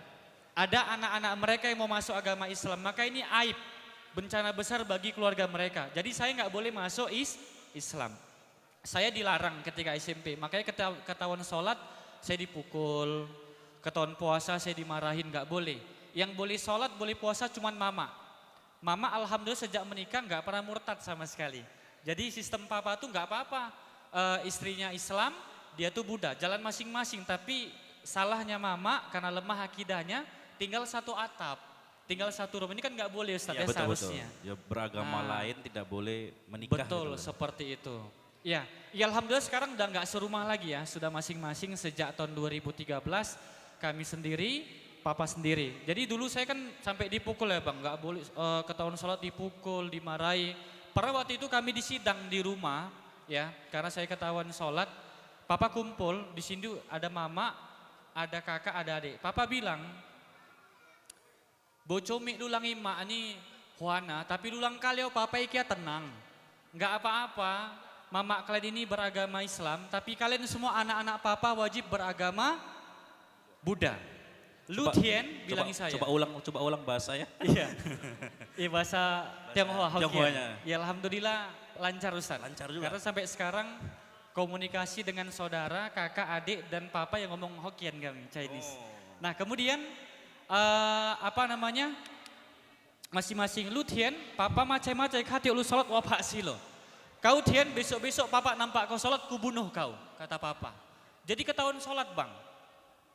ada anak-anak mereka yang mau masuk agama Islam, maka ini aib, bencana besar bagi keluarga mereka. Jadi saya nggak boleh masuk Islam. Saya dilarang ketika SMP, makanya ketahuan sholat saya dipukul, ketahuan puasa saya dimarahin, nggak boleh. Yang boleh sholat, boleh puasa cuman mama. Mama alhamdulillah sejak menikah nggak pernah murtad sama sekali. Jadi sistem papa tuh nggak apa-apa. Istrinya Islam, dia tuh Buddha, jalan masing-masing. Tapi salahnya mama karena lemah akidahnya, tinggal satu atap, tinggal satu rumah. Ini kan nggak boleh Ustaz ya, seharusnya. Ya beragama lain tidak boleh menikah. Betul, gitu. seperti itu. Ya, alhamdulillah sekarang udah nggak serumah lagi ya, sudah masing-masing sejak tahun 2013 kami sendiri, papa sendiri. Jadi dulu saya kan sampai dipukul ya bang, nggak boleh ketahuan sholat dipukul, dimarahi. Pernah waktu itu kami disidang di rumah ya, karena saya ketahuan sholat, papa kumpul di sini ada mama, ada kakak, ada adik. Papa bilang, bocomik dulang ima ini Juana, tapi dulang kalian papa ikia tenang, nggak apa-apa. Mama kalian ini beragama Islam, tapi kalian semua anak-anak papa wajib beragama Buddha. Lutien bilangi saya. Coba ulang bahasa ya. Iya. Iya bahasa Tionghoa Hokkien. Tionghoanya. Ya alhamdulillah lancar Ustaz. Lancar juga. Karena sampai sekarang komunikasi dengan saudara, kakak, adik dan papa yang ngomong Hokkien kami, Chinese. Nah, kemudian masing-masing Lutien, papa macam-macam hati lu salat wapak silo. Kau Tian besok-besok papa nampak kau sholat, kubunuh kau, kata papa. Jadi ketahuan sholat bang.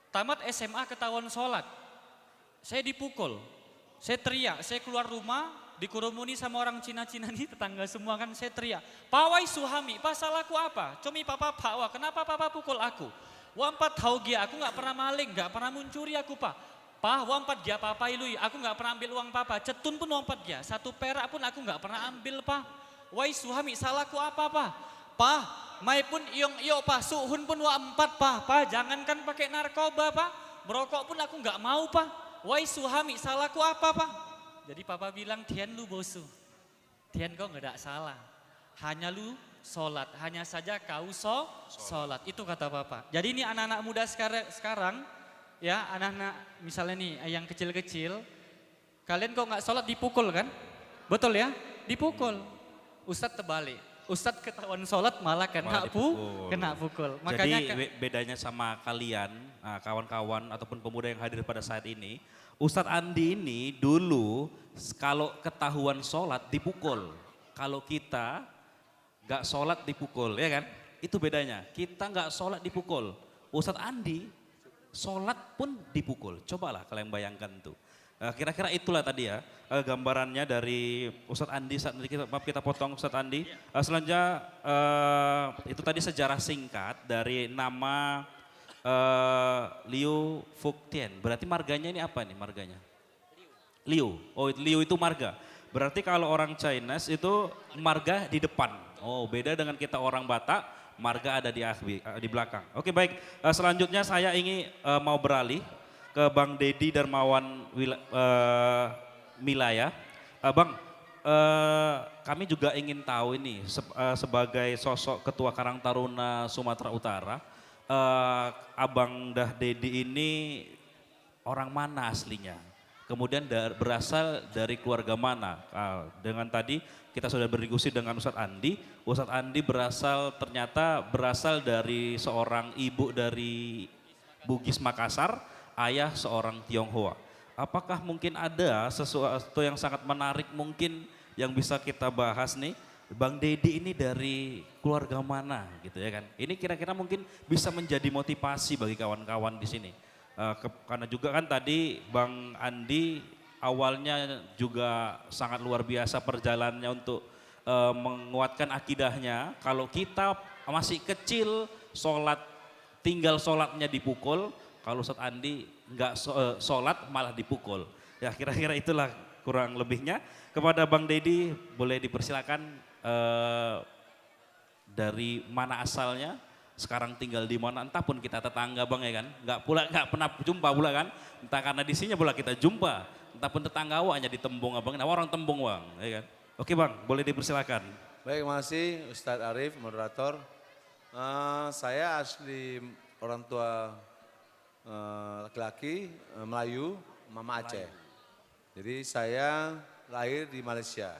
Tamat SMA ketahuan sholat. Saya dipukul, saya teriak, saya keluar rumah, dikurumuni sama orang Cina-Cina nih, tetangga semua kan, saya teriak. Pawai suhami, pasal aku apa? Cumi papa pawa, kenapa papa pukul aku? Wampat tahu dia, aku nggak pernah maling, nggak pernah mencuri aku pak. Pah, wampat dia papa ilui, aku nggak pernah ambil uang papa, cetun pun wampat dia, 1 perak pun aku nggak pernah ambil pak. Wai suhami salahku apa pa? Pah, mai pun iong iyo pa, suhun pun wa 4 pa. Pah, jangankan pakai narkoba pa, merokok pun aku nggak mau pa. Wai suhami salahku apa pa? Jadi papa bilang, Tian lu bosu. Tian kau nggak salah. Hanya lu sholat, hanya saja kau sholat. Itu kata papa. Jadi ini anak-anak muda sekarang ya, anak-anak misalnya nih yang kecil-kecil, kalian kok nggak sholat dipukul kan? Betul ya? Dipukul. Ustadz terbalik, Ustadz ketahuan sholat malah kena pukul. Makanya jadi bedanya sama kalian, kawan-kawan ataupun pemuda yang hadir pada saat ini, Ustadz Andi ini dulu kalau ketahuan sholat dipukul. Kalau kita nggak sholat dipukul, ya kan? Itu bedanya, kita nggak sholat dipukul. Ustadz Andi sholat pun dipukul, cobalah kalian bayangkan tuh. Kira-kira itulah tadi ya gambarannya dari Ustadz Andi saat ini maaf kita potong Ustadz Andi. Selanjutnya itu tadi sejarah singkat dari nama Liu Fuktien. Berarti marganya ini apa nih marganya? Liu. Oh Liu itu marga. Berarti kalau orang Chinese itu marga di depan. Oh beda dengan kita orang Batak, marga ada di belakang. Oke baik, selanjutnya saya ingin mau beralih ke Bang Dedi Darmawan Milaya. Bang, kami juga ingin tahu ini sebagai sosok Ketua Karang Taruna Sumatera Utara, Abang Dah Dedi ini orang mana aslinya? Kemudian berasal dari keluarga mana? Dengan tadi kita sudah berdiskusi dengan Ustadz Andi. Ustadz Andi ternyata berasal dari seorang ibu dari Bugis Makassar, ayah seorang Tionghoa. Apakah mungkin ada sesuatu yang sangat menarik mungkin yang bisa kita bahas nih? Bang Dedi ini dari keluarga mana gitu ya kan? Ini kira-kira mungkin bisa menjadi motivasi bagi kawan-kawan di sini. Karena juga kan tadi Bang Andi awalnya juga sangat luar biasa perjalanannya untuk menguatkan akidahnya. Kalau kita masih kecil tinggal sholatnya dipukul, kalau Ustadz Andi nggak sholat malah dipukul. Ya kira-kira itulah kurang lebihnya. Kepada Bang Dedi boleh dipersilakan dari mana asalnya, sekarang tinggal di mana, entah pun kita tetangga Bang ya kan, nggak pernah jumpa pula kan, entah karena di sini pula kita jumpa, entah pun tetangga awaknya di Tembung Abang, nah orang Tembung Bang, ya kan. Oke Bang, boleh dipersilakan. Baik, terima kasih Ustadz Arif, moderator. Saya asli orang tua laki-laki Melayu, Mama Aceh. Jadi saya lahir di Malaysia.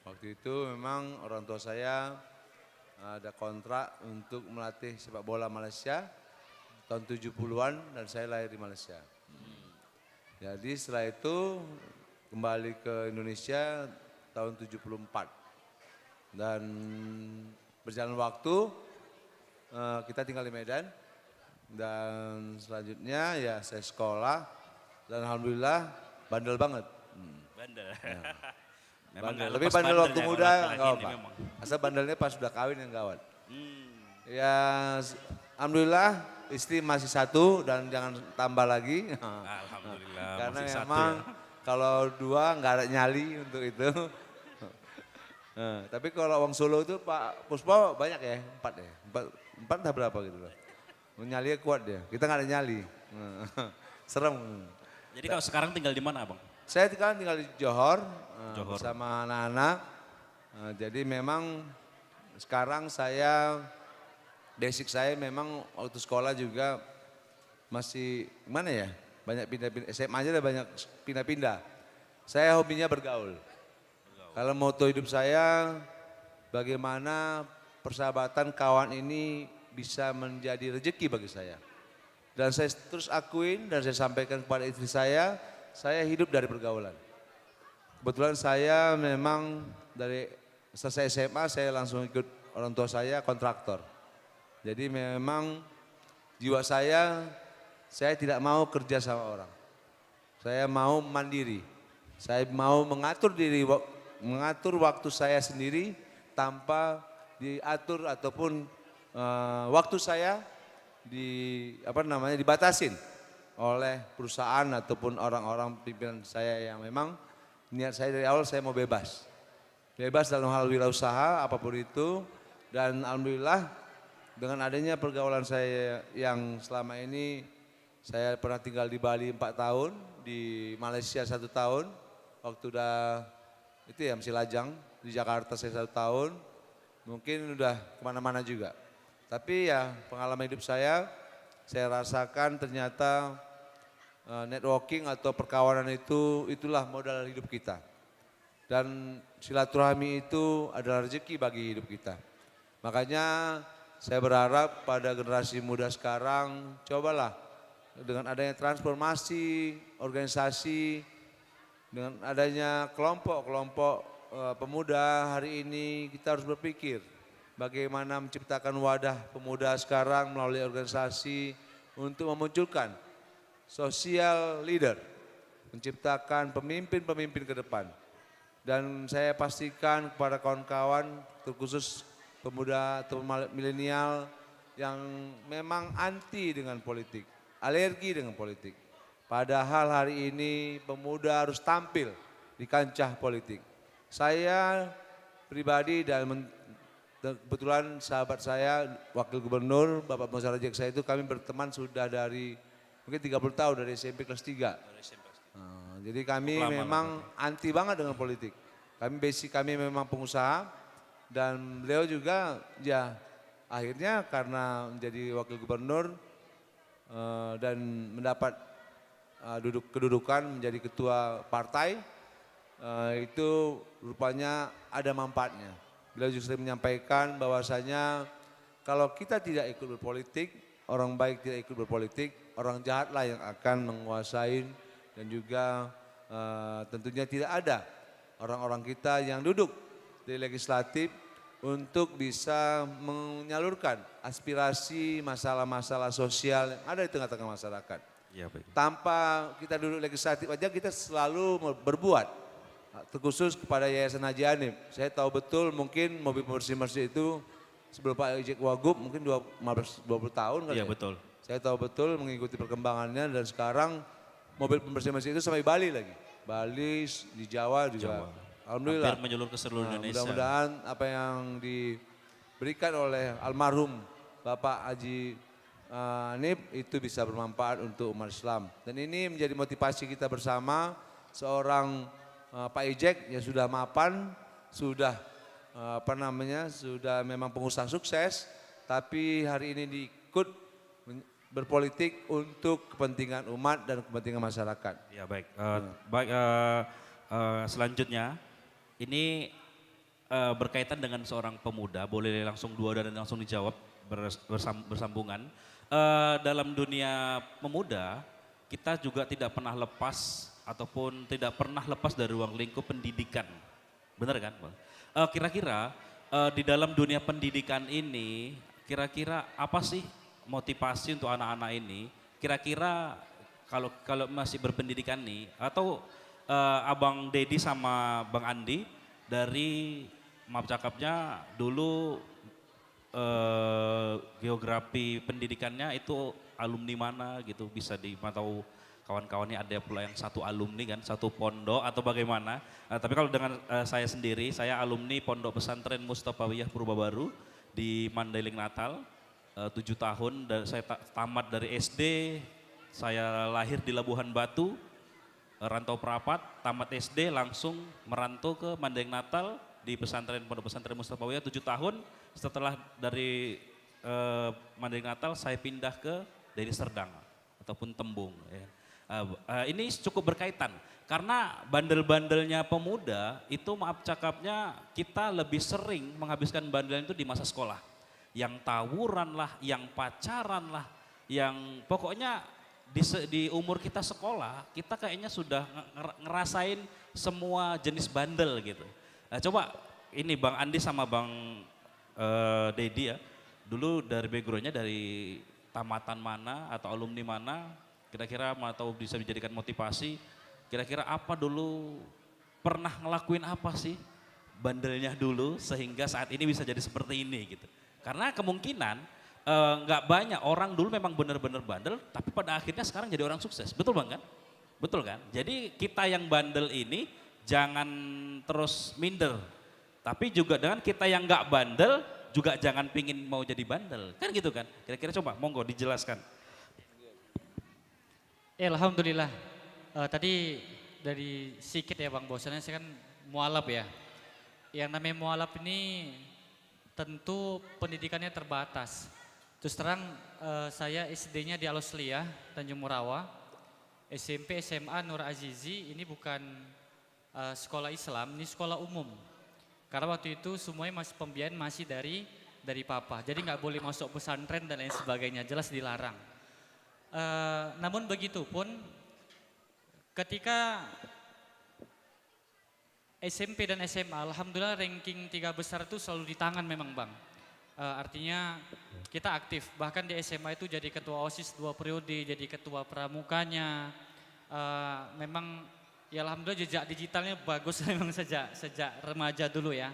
Waktu itu memang orang tua saya ada kontrak untuk melatih sepak bola Malaysia tahun 70-an dan saya lahir di Malaysia. Jadi setelah itu kembali ke Indonesia tahun 74. Dan berjalan waktu kita tinggal di Medan dan selanjutnya ya saya sekolah dan alhamdulillah bandel banget. Bandel. Ya. Memang bandel. gak Tapi lepas bandel waktu bandelnya muda kalau enggak laki-laki apa. ini memang. Asal bandelnya pas sudah kawin yang gawat. Ya alhamdulillah istri masih satu dan jangan tambah lagi. Alhamdulillah Karena masih satu memang ya. kalau dua nggak ada nyali untuk itu. Tapi kalau Wong Solo itu Pak Puspo banyak ya, empat entah berapa gitu loh. Nyalinya kuat dia, kita nggak ada nyali. Serem. Jadi kalau sekarang tinggal di mana Bang? Saya tinggal di Johor, Johor. bersama anak-anak. Jadi memang sekarang basic saya memang waktu sekolah juga masih mana ya, banyak pindah-pindah, SMA aja ada banyak pindah-pindah. Saya hobinya bergaul. Kalau moto hidup saya, bagaimana persahabatan kawan ini bisa menjadi rezeki bagi saya. Dan saya terus akuin dan saya sampaikan kepada istri saya hidup dari pergaulan. Kebetulan saya memang dari selesai SMA saya langsung ikut orang tua saya kontraktor. Jadi memang jiwa saya tidak mau kerja sama orang. Saya mau mandiri. Saya mau mengatur waktu saya sendiri tanpa diatur ataupun waktu saya dibatasin oleh perusahaan ataupun orang-orang pimpinan saya yang memang niat saya dari awal saya mau bebas. Bebas dalam hal wirausaha apapun itu dan alhamdulillah dengan adanya pergaulan saya yang selama ini saya pernah tinggal di Bali 4 tahun, di Malaysia 1 tahun, waktu udah itu ya masih lajang, di Jakarta saya 1 tahun, mungkin udah kemana-mana juga. Tapi ya pengalaman hidup saya rasakan ternyata networking atau perkawanan itulah modal hidup kita. Dan silaturahmi itu adalah rezeki bagi hidup kita. Makanya saya berharap pada generasi muda sekarang cobalah dengan adanya transformasi organisasi, dengan adanya kelompok-kelompok pemuda hari ini kita harus berpikir bagaimana menciptakan wadah pemuda sekarang melalui organisasi untuk memunculkan social leader menciptakan pemimpin-pemimpin ke depan. Dan saya pastikan kepada kawan-kawan, terkhusus pemuda atau milenial yang memang anti dengan politik, alergi dengan politik. Padahal hari ini pemuda harus tampil di kancah politik. Saya pribadi dan kebetulan sahabat saya, Wakil Gubernur Bapak Musara Jeksa itu kami berteman sudah dari mungkin 30 tahun dari SMP kelas 3. Jadi kami memang anti banget dengan politik. Kami memang pengusaha dan beliau juga ya akhirnya karena menjadi Wakil Gubernur dan mendapat kedudukan menjadi ketua partai, itu rupanya ada manfaatnya. Beliau juga sering menyampaikan bahwasanya kalau kita tidak ikut berpolitik, orang baik tidak ikut berpolitik, orang jahatlah yang akan menguasai dan juga tentunya tidak ada orang-orang kita yang duduk di legislatif untuk bisa menyalurkan aspirasi masalah-masalah sosial yang ada di tengah-tengah masyarakat. Ya, baik. Tanpa kita duduk legislatif aja kita selalu berbuat. Terkhusus kepada Yayasan Haji Hanif. Saya tahu betul mungkin mobil pembersih-bersih itu sebelum Pak Ijek Wagub mungkin 20 tahun kali Iya, ya. betul. Saya tahu betul mengikuti perkembangannya dan sekarang mobil pembersih-bersih itu sampai Bali lagi. Bali, di Jawa juga. Alhamdulillah. Hampir menyeluruh ke seluruh Indonesia. Mudah-mudahan apa yang diberikan oleh almarhum Bapak Haji Hanif itu bisa bermanfaat untuk umat Islam. Dan ini menjadi motivasi kita bersama seorang Pak Ijek yang sudah mapan, sudah sudah memang pengusaha sukses, tapi hari ini diikut berpolitik untuk kepentingan umat dan kepentingan masyarakat. Ya, baik. Selanjutnya ini berkaitan dengan seorang pemuda, boleh langsung dua dan langsung dijawab bersambungan. Dalam dunia pemuda kita juga tidak pernah lepas ataupun tidak pernah lepas dari ruang lingkup pendidikan. Benar kan, Bang? Kira-kira di dalam dunia pendidikan ini, kira-kira apa sih motivasi untuk anak-anak ini? Kira-kira kalau masih berpendidikan nih, atau Abang Dedi sama Bang Andi dari maaf cakapnya dulu geografi pendidikannya itu alumni mana gitu, bisa dimantau kawan-kawannya, ada pula yang satu alumni kan, satu pondok atau bagaimana. Tapi kalau dengan saya sendiri, saya alumni Pondok Pesantren Mustafawiyah Purba Baru di Mandailing Natal, 7 tahun, dan saya tamat dari SD, saya lahir di Labuhan Batu, rantau perapat, tamat SD langsung merantau ke Mandailing Natal di Pondok Pesantren Mustafawiyah 7 tahun. Setelah dari Mandailing Natal saya pindah ke Deli Serdang ataupun Tembung. Ya. Ini cukup berkaitan karena bandel-bandelnya pemuda itu maaf cakapnya kita lebih sering menghabiskan bandel itu di masa sekolah. Yang tawuran lah, yang pacaran lah, yang pokoknya di umur kita sekolah kita kayaknya sudah ngerasain semua jenis bandel gitu. Coba ini Bang Andi sama Bang Dedi ya, dulu dari backgroundnya dari tamatan mana atau alumni mana, kira-kira atau bisa dijadikan motivasi, kira-kira apa dulu pernah ngelakuin apa sih bandelnya dulu sehingga saat ini bisa jadi seperti ini gitu. Karena kemungkinan nggak banyak orang dulu memang benar-benar bandel tapi pada akhirnya sekarang jadi orang sukses, betul Bang kan? Betul kan? Jadi kita yang bandel ini jangan terus minder, tapi juga dengan kita yang nggak bandel juga jangan pingin mau jadi bandel, kan gitu kan? Kira-kira coba monggo dijelaskan. Alhamdulillah. Tadi dari sikit ya Bang, bahwasannya saya kan mualaf ya. Yang namanya mualaf ini tentu pendidikannya terbatas. Terus terang saya SD-nya di Al-Ausliyah, Tanjung Murawa. SMP, SMA Nur Azizi ini bukan sekolah Islam, ini sekolah umum. Karena waktu itu semuanya masih pembiayaan masih dari papa. Jadi nggak boleh masuk pesantren dan lain sebagainya, jelas dilarang. Namun begitu pun ketika SMP dan SMA, alhamdulillah ranking 3 besar itu selalu di tangan memang Bang. Artinya kita aktif, bahkan di SMA itu jadi ketua OSIS 2 periode, jadi ketua pramukanya, memang ya alhamdulillah jejak digitalnya bagus memang sejak remaja dulu ya.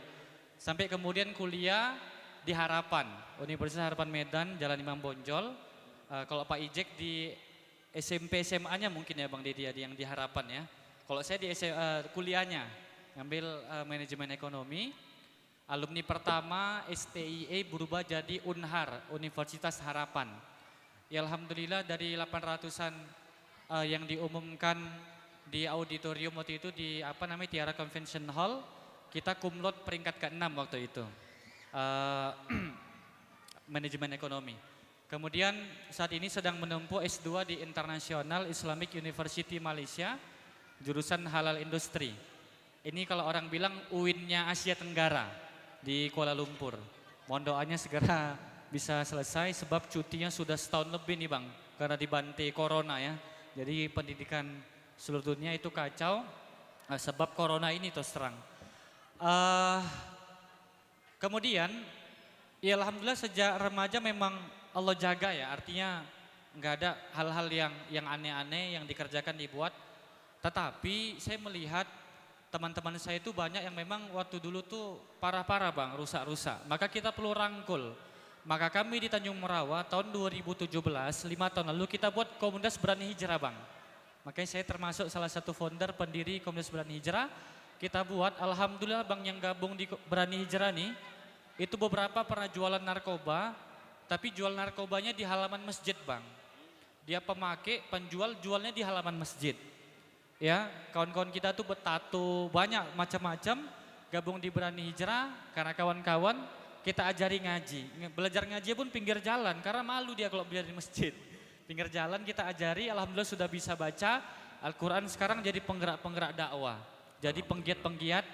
Sampai kemudian kuliah di Harapan, Universitas Harapan Medan, Jalan Imam Bonjol. Kalau Pak Ijek di SMP SMA-nya mungkin ya Bang Dedi yang di Harapan ya. Kalau saya di kuliahnya ngambil manajemen ekonomi. Alumni pertama STIE berubah jadi UNHAR, Universitas Harapan. Ya alhamdulillah dari 800-an yang diumumkan di auditorium waktu itu di Tiara Convention Hall, kita cum laude peringkat ke-6 waktu itu. Manajemen ekonomi. Kemudian saat ini sedang menempuh S2 di International Islamic University Malaysia, jurusan Halal Industri. Ini kalau orang bilang UIN-nya Asia Tenggara di Kuala Lumpur. Mohon doanya segera bisa selesai sebab cutinya sudah setahun lebih nih Bang, karena dibantai corona ya. Jadi pendidikan seluruh dunia itu kacau sebab corona ini terus terang. Kemudian ya alhamdulillah sejak remaja memang Allah jaga ya, artinya nggak ada hal-hal yang aneh-aneh yang dikerjakan dibuat. Tetapi saya melihat teman-teman saya itu banyak yang memang waktu dulu tuh parah-parah Bang, rusak-rusak. Maka kita perlu rangkul. Maka kami di Tanjung Merawa tahun 2017, 5 tahun lalu kita buat komunitas berani hijrah Bang. Makanya saya termasuk salah satu founder pendiri komunitas berani hijrah. Kita buat, alhamdulillah Bang yang gabung di berani hijrah nih, itu beberapa pernah jualan narkoba, tapi jual narkobanya di halaman masjid Bang. Dia pemakai, penjual jualnya di halaman masjid. Ya, kawan-kawan kita tuh bertato banyak macam-macam, gabung di berani hijrah karena kawan-kawan kita ajari ngaji. Belajar ngaji pun pinggir jalan karena malu dia kalau belajar di masjid. Pinggir jalan kita ajari, alhamdulillah sudah bisa baca Al-Quran, sekarang jadi penggerak-penggerak dakwah. Jadi penggiat-penggiat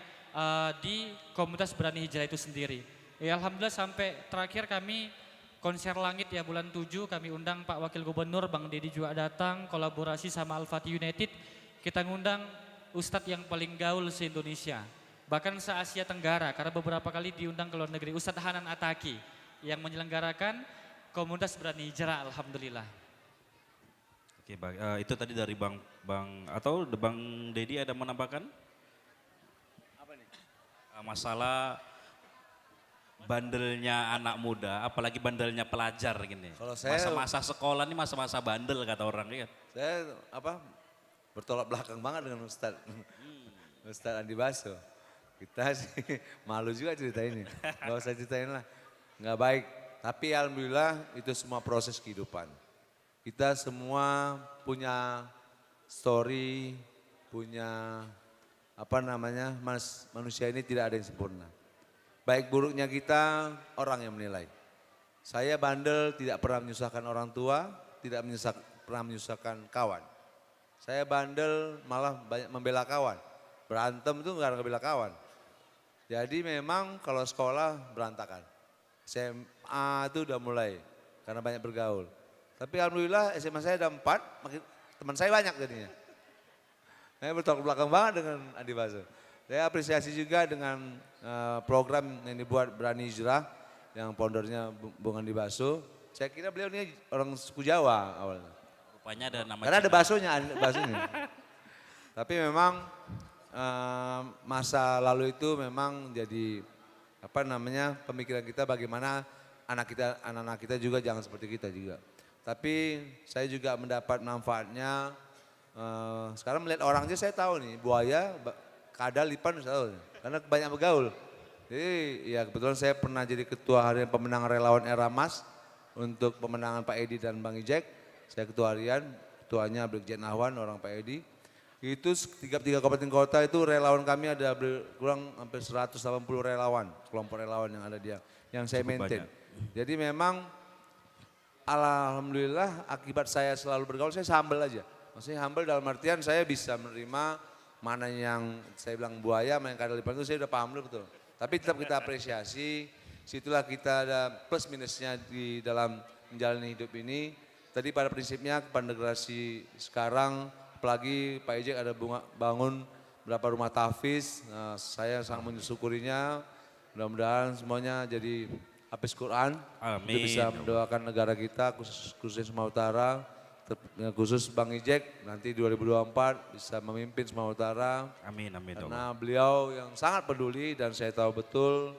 di komunitas berani hijrah itu sendiri. Ya alhamdulillah sampai terakhir kami konser langit ya bulan 7 kami undang Pak Wakil Gubernur, Bang Dedi juga datang, kolaborasi sama Al-Fatih United. Kita ngundang Ustadz yang paling gaul se-Indonesia, bahkan se-Asia Tenggara karena beberapa kali diundang ke luar negeri. Ustadz Hanan Ataki yang menyelenggarakan komunitas berani hijrah, alhamdulillah. Oke, itu tadi dari Bang Dedi ada menambahkan? Apa nih? Masalah bandelnya anak muda, apalagi bandelnya pelajar gini. Kalau saya, masa-masa sekolah ini masa-masa bandel kata orang ya. Saya bertolak belakang banget dengan Ustadz Andi Baso. Kita sih malu juga cerita ini, nggak usah ceritain lah, nggak baik. Tapi alhamdulillah itu semua proses kehidupan. Kita semua punya story, punya manusia ini tidak ada yang sempurna. Baik buruknya kita orang yang menilai. Saya bandel tidak pernah menyusahkan orang tua, tidak pernah menyusahkan kawan. Saya bandel malah banyak membela kawan. Berantem itu enggak ngebela kawan. Jadi memang kalau sekolah berantakan. SMA itu udah mulai karena banyak bergaul. Tapi alhamdulillah SMA saya ada 4, makin teman saya banyak jadinya. Saya bertolak belakang banget dengan Andi Baso. Saya apresiasi juga dengan program yang dibuat Berani Hijrah yang foundernya Bung Andi Baso. Saya kira beliau ini orang suku Jawa awalnya. Rupanya ada nama Karena ada baksonya. Tapi memang masa lalu itu memang jadi pemikiran kita bagaimana anak-anak kita juga jangan seperti kita juga. Tapi saya juga mendapat manfaatnya. Sekarang melihat orang aja saya tahu nih, buaya, kadal, lipan saya tahu. Karena banyak bergaul. Jadi ya kebetulan saya pernah jadi ketua harian pemenang relawan era emas untuk pemenangan Pak Edi dan Bang Ijek. Saya ketua harian, ketuanya Brigjen Ahwan, orang Pak Edi. Itu tiga kabupaten kota itu relawan kami ada kurang hampir 180 relawan, kelompok relawan yang ada dia, yang saya maintain. Jadi memang alhamdulillah akibat saya selalu bergaul, saya humble aja. Maksudnya humble dalam artian saya bisa menerima mana yang saya bilang buaya, mana yang kadal lipan itu saya udah paham betul. Tapi tetap kita apresiasi, situlah kita ada plus minusnya di dalam menjalani hidup ini. Tadi pada prinsipnya kepada generasi sekarang, apalagi Pak Ijek ada bangun berapa rumah tahfiz, saya sangat mensyukurinya. Mudah-mudahan semuanya jadi hafiz Quran. Amin. Kita bisa mendoakan negara kita, khususnya Sumatera Utara. khusus Bang Ijek nanti 2024 bisa memimpin Sumatera Utara. Amin, amin. Ya Allah. Karena beliau yang sangat peduli dan saya tahu betul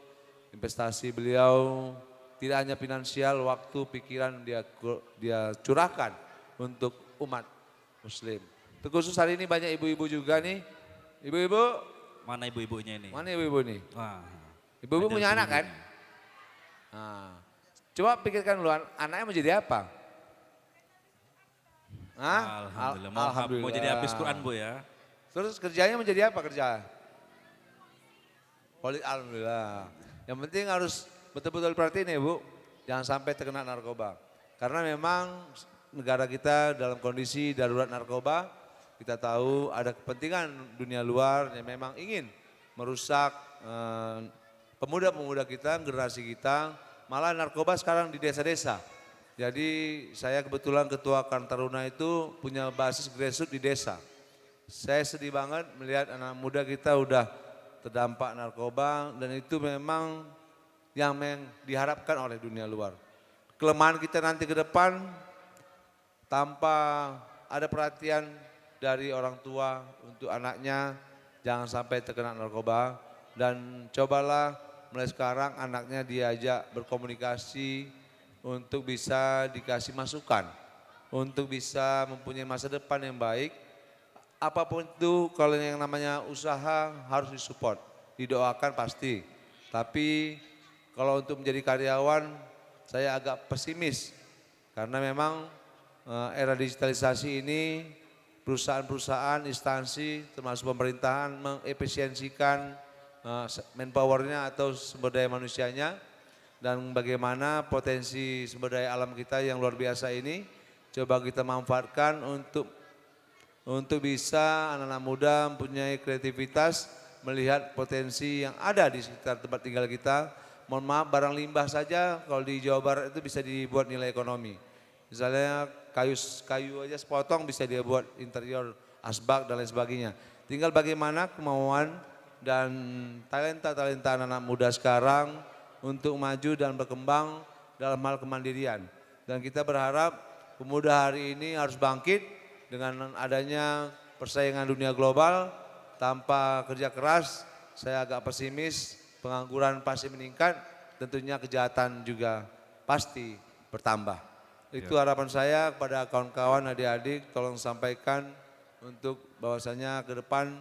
investasi beliau tidak hanya finansial, waktu, pikiran dia curahkan untuk umat muslim. Terkhusus hari ini banyak ibu-ibu juga nih. Ibu-ibu, Mana ibu-ibunya ini? mana ibu-ibu nih? Wah, Ibu-ibu ada punya anak kan? ibu-ibunya. Nah, coba pikirkan dulu anaknya mau jadi apa? Hah? Alhamdulillah. Mau jadi habis Quran Bu ya? Terus kerjanya mau jadi apa kerja? Alhamdulillah. Yang penting harus betul-betul perhatiin ya Bu, jangan sampai terkena narkoba. Karena memang negara kita dalam kondisi darurat narkoba, kita tahu ada kepentingan dunia luar yang memang ingin merusak pemuda-pemuda kita, generasi kita, malah narkoba sekarang di desa-desa. Jadi saya kebetulan ketua Karang Taruna itu punya basis grassroots di desa. Saya sedih banget melihat anak muda kita udah terdampak narkoba dan itu memang yang diharapkan oleh dunia luar. Kelemahan kita nanti ke depan tanpa ada perhatian dari orang tua untuk anaknya jangan sampai terkena narkoba dan cobalah mulai sekarang anaknya diajak berkomunikasi untuk bisa dikasih masukan, untuk bisa mempunyai masa depan yang baik. Apapun itu kalau yang namanya usaha harus disupport, didoakan pasti. Tapi kalau untuk menjadi karyawan saya agak pesimis karena memang era digitalisasi ini perusahaan-perusahaan, instansi termasuk pemerintahan mengefisiensikan manpowernya atau sumber daya manusianya dan bagaimana potensi sumber daya alam kita yang luar biasa ini coba kita manfaatkan untuk bisa anak-anak muda mempunyai kreativitas melihat potensi yang ada di sekitar tempat tinggal kita. Mohon maaf barang limbah saja kalau di Jawa Barat itu bisa dibuat nilai ekonomi. Misalnya kayu aja sepotong bisa dia buat interior asbak dan lain sebagainya. Tinggal bagaimana kemauan dan talenta-talenta anak-anak muda sekarang untuk maju dan berkembang dalam hal kemandirian. Dan kita berharap pemuda hari ini harus bangkit dengan adanya persaingan dunia global. Tanpa kerja keras saya agak pesimis, pengangguran pasti meningkat, tentunya kejahatan juga pasti bertambah. Itu harapan saya kepada kawan-kawan adik-adik, tolong sampaikan untuk bahwasanya ke depan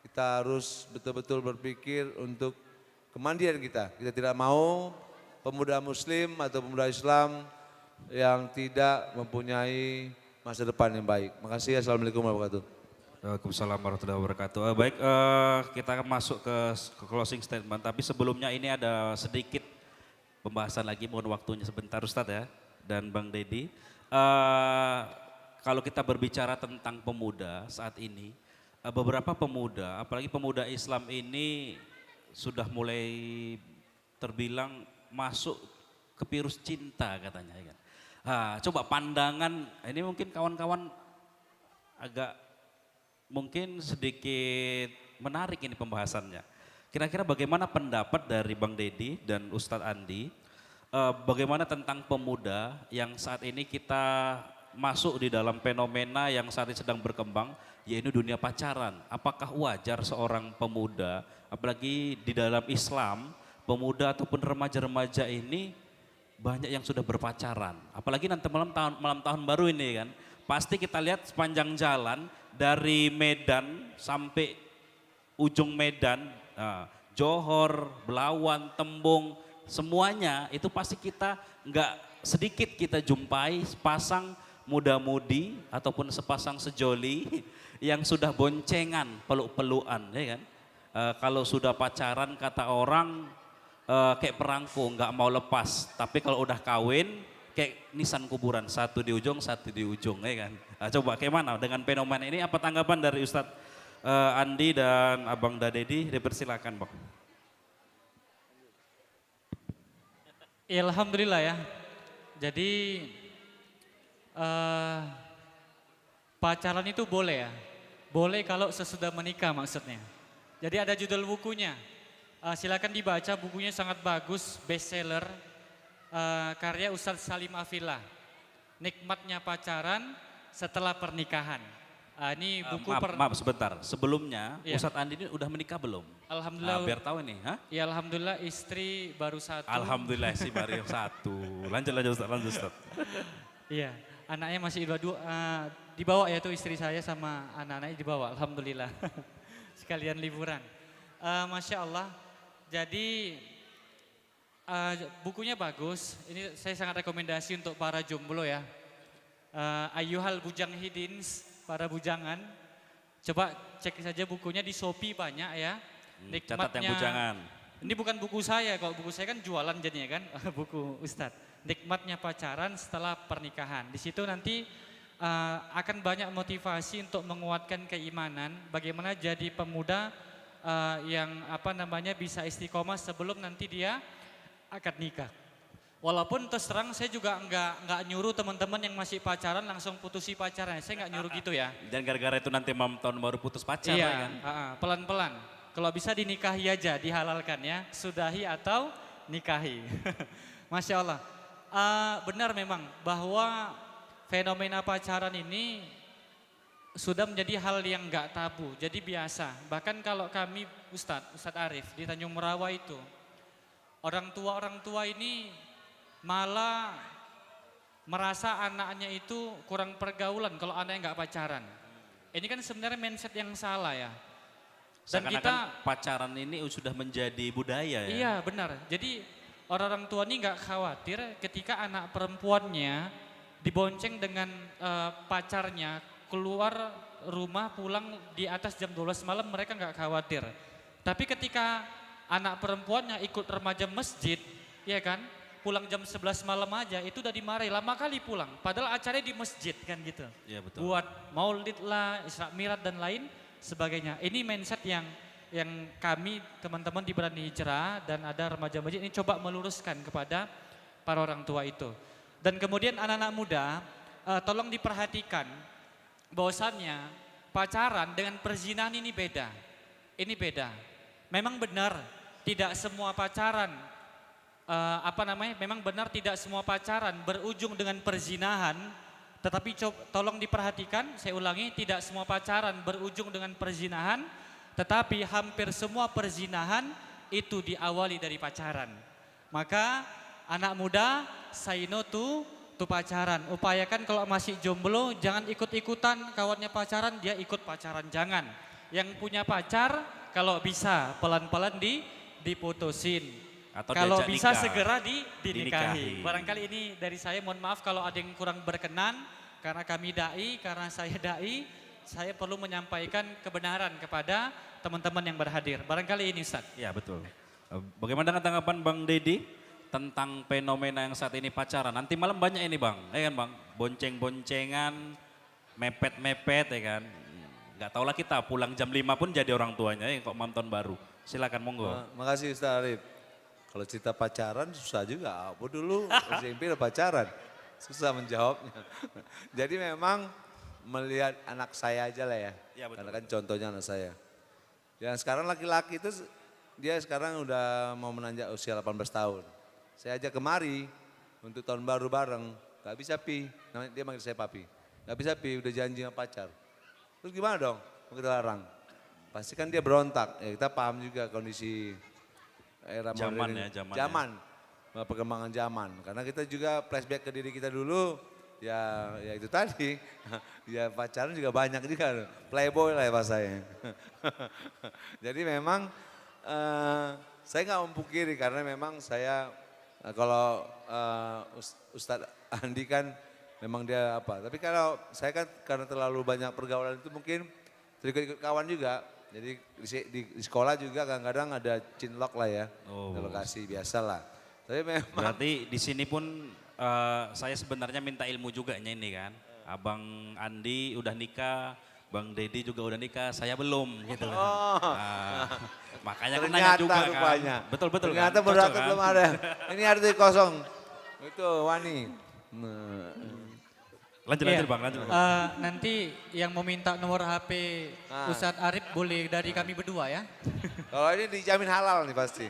kita harus betul-betul berpikir untuk kemandirian kita. Kita tidak mau pemuda muslim atau pemuda Islam yang tidak mempunyai masa depan yang baik. Makasih. Assalamualaikum warahmatullahi wabarakatuh. Waalaikumsalam warahmatullahi wabarakatuh. Baik, kita masuk ke closing statement. Tapi sebelumnya ini ada sedikit pembahasan lagi, mohon waktunya sebentar Ustadz ya, dan Bang Dedi. Kalau kita berbicara tentang pemuda saat ini, beberapa pemuda, apalagi pemuda Islam ini sudah mulai terbilang masuk ke virus cinta katanya. Ya kan? Coba pandangan, ini mungkin kawan-kawan agak mungkin sedikit menarik ini pembahasannya. Kira-kira bagaimana pendapat dari Bang Dedi dan Ustadz Andi, bagaimana tentang pemuda yang saat ini kita masuk di dalam fenomena yang saat ini sedang berkembang, yaitu dunia pacaran. Apakah wajar seorang pemuda, apalagi di dalam Islam, pemuda ataupun remaja-remaja ini banyak yang sudah berpacaran. Apalagi nanti malam tahun baru ini kan, pasti kita lihat sepanjang jalan dari Medan sampai ujung Medan, Johor, Belawan, Tembung, semuanya itu pasti kita nggak sedikit kita jumpai sepasang muda-mudi ataupun sepasang sejoli yang sudah boncengan, peluk-pelukan, ya kan? Kalau sudah pacaran kata orang kayak perangko, nggak mau lepas. Tapi kalau udah kawin kayak nisan kuburan, satu di ujung, satu di ujung, ya kan? Coba kayak mana dengan fenomena ini? Apa tanggapan dari Ustadz Andi dan Abang Dadedi? Dipersilakan, Bang. Ya, alhamdulillah ya. Jadi pacaran itu boleh ya, boleh kalau sesudah menikah maksudnya. Jadi ada judul bukunya, silakan dibaca, bukunya sangat bagus, bestseller, karya Ustadz Salim Afillah. Nikmatnya pacaran setelah pernikahan. Ini buku Maaf sebentar, sebelumnya Iya. Ustadz Andi ini udah menikah belum? Alhamdulillah. Biar tahu nih, hah? Ya alhamdulillah istri baru satu. Alhamdulillah sih baru yang satu. Lanjut Ustadz. Iya, anaknya masih dua, dibawa ya tuh istri saya sama anak-anaknya dibawa, alhamdulillah. Sekalian liburan. Masya Allah, jadi bukunya bagus, ini saya sangat rekomendasi untuk para jomblo ya. Ayyuhal bujang hidins, para bujangan, coba cek saja bukunya di Shopee banyak ya. Catat yang bujangan. Ini bukan buku saya, kalau buku saya kan jualan jadinya kan, buku Ustadz. Nikmatnya pacaran setelah pernikahan. Di situ nanti akan banyak motivasi untuk menguatkan keimanan, bagaimana jadi pemuda yang bisa istiqomah sebelum nanti dia akad nikah. Walaupun terus terang saya juga nggak nyuruh teman-teman yang masih pacaran langsung putusi pacaran, saya nggak nyuruh gitu ya. Dan gara-gara itu nanti tahun baru putus pacar Iya, ya kan? pelan-pelan. Kalau bisa dinikahi aja, dihalalkan ya, sudahi atau nikahi. Masya Allah. Benar memang bahwa fenomena pacaran ini sudah menjadi hal yang nggak tabu, jadi biasa. Bahkan kalau kami Ustadz Arif di Tanjung Merawa itu, orang tua ini malah merasa anaknya itu kurang pergaulan kalau anaknya nggak pacaran. Ini kan sebenarnya mindset yang salah ya. Dan kita pacaran ini sudah menjadi budaya ya. Iya benar. Jadi orang tua ini nggak khawatir ketika anak perempuannya dibonceng dengan pacarnya keluar rumah pulang di atas jam 12 malam, mereka nggak khawatir. Tapi ketika anak perempuannya ikut remaja masjid, ya kan, pulang jam 11 malam aja itu udah dimarahi, lama kali pulang. Padahal acaranya di masjid kan gitu. Iya betul. Buat maulid lah, Isra Mi'raj dan lain sebagainya. Ini mindset yang kami teman-teman di Berani Hijrah dan ada remaja masjid ini coba meluruskan kepada para orang tua itu. Dan kemudian anak-anak muda tolong diperhatikan bahwasannya pacaran dengan perzinahan ini beda. Ini beda. Memang benar tidak semua pacaran memang benar tidak semua pacaran berujung dengan perzinahan, tetapi tolong diperhatikan, saya ulangi, tidak semua pacaran berujung dengan perzinahan, tetapi hampir semua perzinahan itu diawali dari pacaran. Maka anak muda, say no to pacaran. Upayakan kalau masih jomblo jangan ikut-ikutan kawannya pacaran, dia ikut pacaran, jangan. Yang punya pacar kalau bisa pelan-pelan diputusin. Atau kalau bisa nikah. segera dinikahi. Barangkali ini dari saya, mohon maaf kalau ada yang kurang berkenan, karena kami dai, karena saya dai, saya perlu menyampaikan kebenaran kepada teman-teman yang berhadir. Barangkali ini Ustaz. Ya betul. Bagaimana dengan tanggapan Bang Dedi tentang fenomena yang saat ini pacaran? Nanti malam banyak ini Bang, ya kan Bang? Bonceng-boncengan, mepet-mepet ya kan? Gak tau lah kita pulang jam 5 pun jadi orang tuanya ya kok malam tahun baru. Silakan monggo. Makasih Ustaz Arif. Kalau cerita pacaran susah juga, apa dulu SMP udah pacaran, susah menjawabnya. Jadi memang melihat anak saya aja lah ya, Ya, betul. karena kan contohnya anak saya. Yang sekarang laki-laki itu dia sekarang udah mau menanjak usia 18 tahun. Saya ajak kemari untuk tahun baru bareng, gak bisa Pi, namanya dia manggil saya Papi. Gak bisa Pi, udah janji sama pacar. Terus gimana dong, mau kita larang? Pasti kan dia berontak, ya kita paham juga kondisi era Zaman modern ya, ini. zaman Zaman, perkembangan zaman. Karena kita juga flashback ke diri kita dulu, ya itu tadi, ya pacaran juga banyak juga, playboy lah ya pas saya. Jadi memang saya nggak memungkiri karena memang saya kalau Ustadz Andi kan memang dia apa, tapi kalau saya kan karena terlalu banyak pergaulan itu mungkin ikut kawan juga. Jadi di sekolah juga kadang-kadang ada cinlok lah ya, lokasi biasa lah. Tapi memang Berarti di sini pun saya sebenarnya minta ilmu juga ini kan. Abang Andi udah nikah, Bang Dedi juga udah nikah, saya belum gitu. Makanya kan nanya juga rupanya. kan. Betul-betul kan. Ternyata Cocok berarti kan? belum ada. Ini arti kosong. Itu Wani. Lanjut Iya. Bang, lanjut. Nanti yang mau minta nomor HP Ustadz Arif boleh dari kami berdua ya. Kalau ini dijamin halal nih pasti.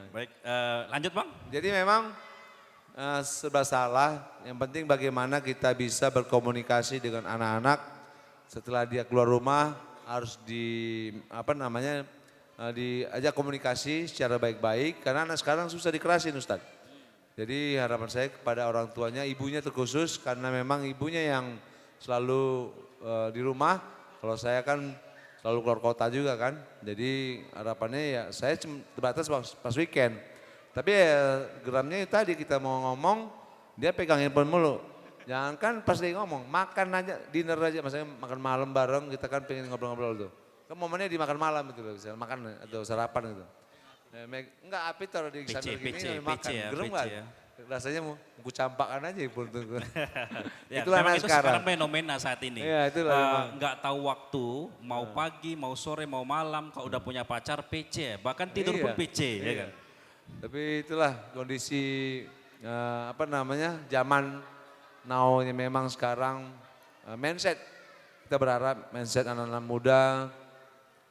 Baik, lanjut Bang. Jadi memang serba salah. Yang penting bagaimana kita bisa berkomunikasi dengan anak-anak setelah dia keluar rumah harus diajak komunikasi secara baik-baik karena anak sekarang susah dikerasin Ustadz. Jadi harapan saya kepada orang tuanya, ibunya terkhusus karena memang ibunya yang selalu di rumah. Kalau saya kan selalu keluar kota juga kan. Jadi harapannya ya saya terbatas pas weekend. Tapi ya geramnya itu tadi kita mau ngomong, dia pegang handphone mulu. Jangan kan pas dia ngomong, makan aja, dinner aja, misalnya makan malam bareng, kita kan pengen ngobrol-ngobrol tuh. Kan momennya dimakan malam gitu loh, misalnya makan atau sarapan gitu. Enggak api taruh di sambil gini makan, gerem gak? ya. Rasanya mau ku campakan aja pun tuh. Ya, Itulah memang anak itu sekarang. fenomena saat ini. Iya, itulah memang. Nggak tahu waktu, mau pagi, mau sore, mau malam, kalau udah punya pacar PC, bahkan tidur pun Iya, PC, ya iya. kan? Tapi itulah kondisi zaman now-nya memang sekarang mindset. Kita berharap mindset anak-anak muda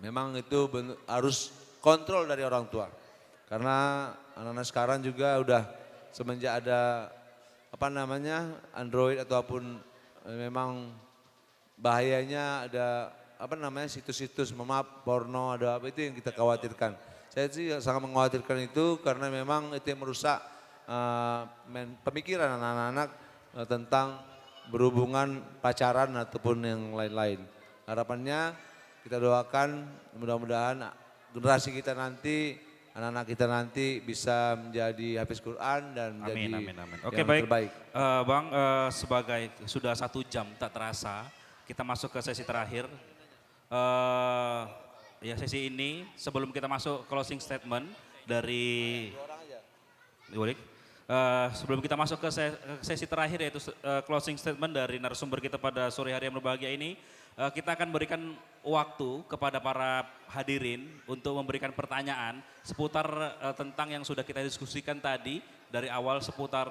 memang itu harus kontrol dari orang tua. Karena anak-anak sekarang juga udah semenjak ada Android ataupun memang bahayanya ada situs-situs porno ada apa itu yang kita khawatirkan. Saya sih sangat mengkhawatirkan itu karena memang itu yang merusak pemikiran anak-anak tentang berhubungan pacaran ataupun yang lain-lain. Harapannya kita doakan mudah-mudahan generasi kita nanti, anak-anak kita nanti bisa menjadi hafiz Quran dan menjadi Amin. yang Oke baik, terbaik. Bang sebagai sudah 1 jam tak terasa, kita masuk ke sesi terakhir. Ya sesi ini sebelum kita masuk closing statement dari sebelum kita masuk ke sesi terakhir yaitu closing statement dari narasumber kita pada sore hari yang berbahagia ini, kita akan berikan waktu kepada para hadirin untuk memberikan pertanyaan seputar tentang yang sudah kita diskusikan tadi dari awal seputar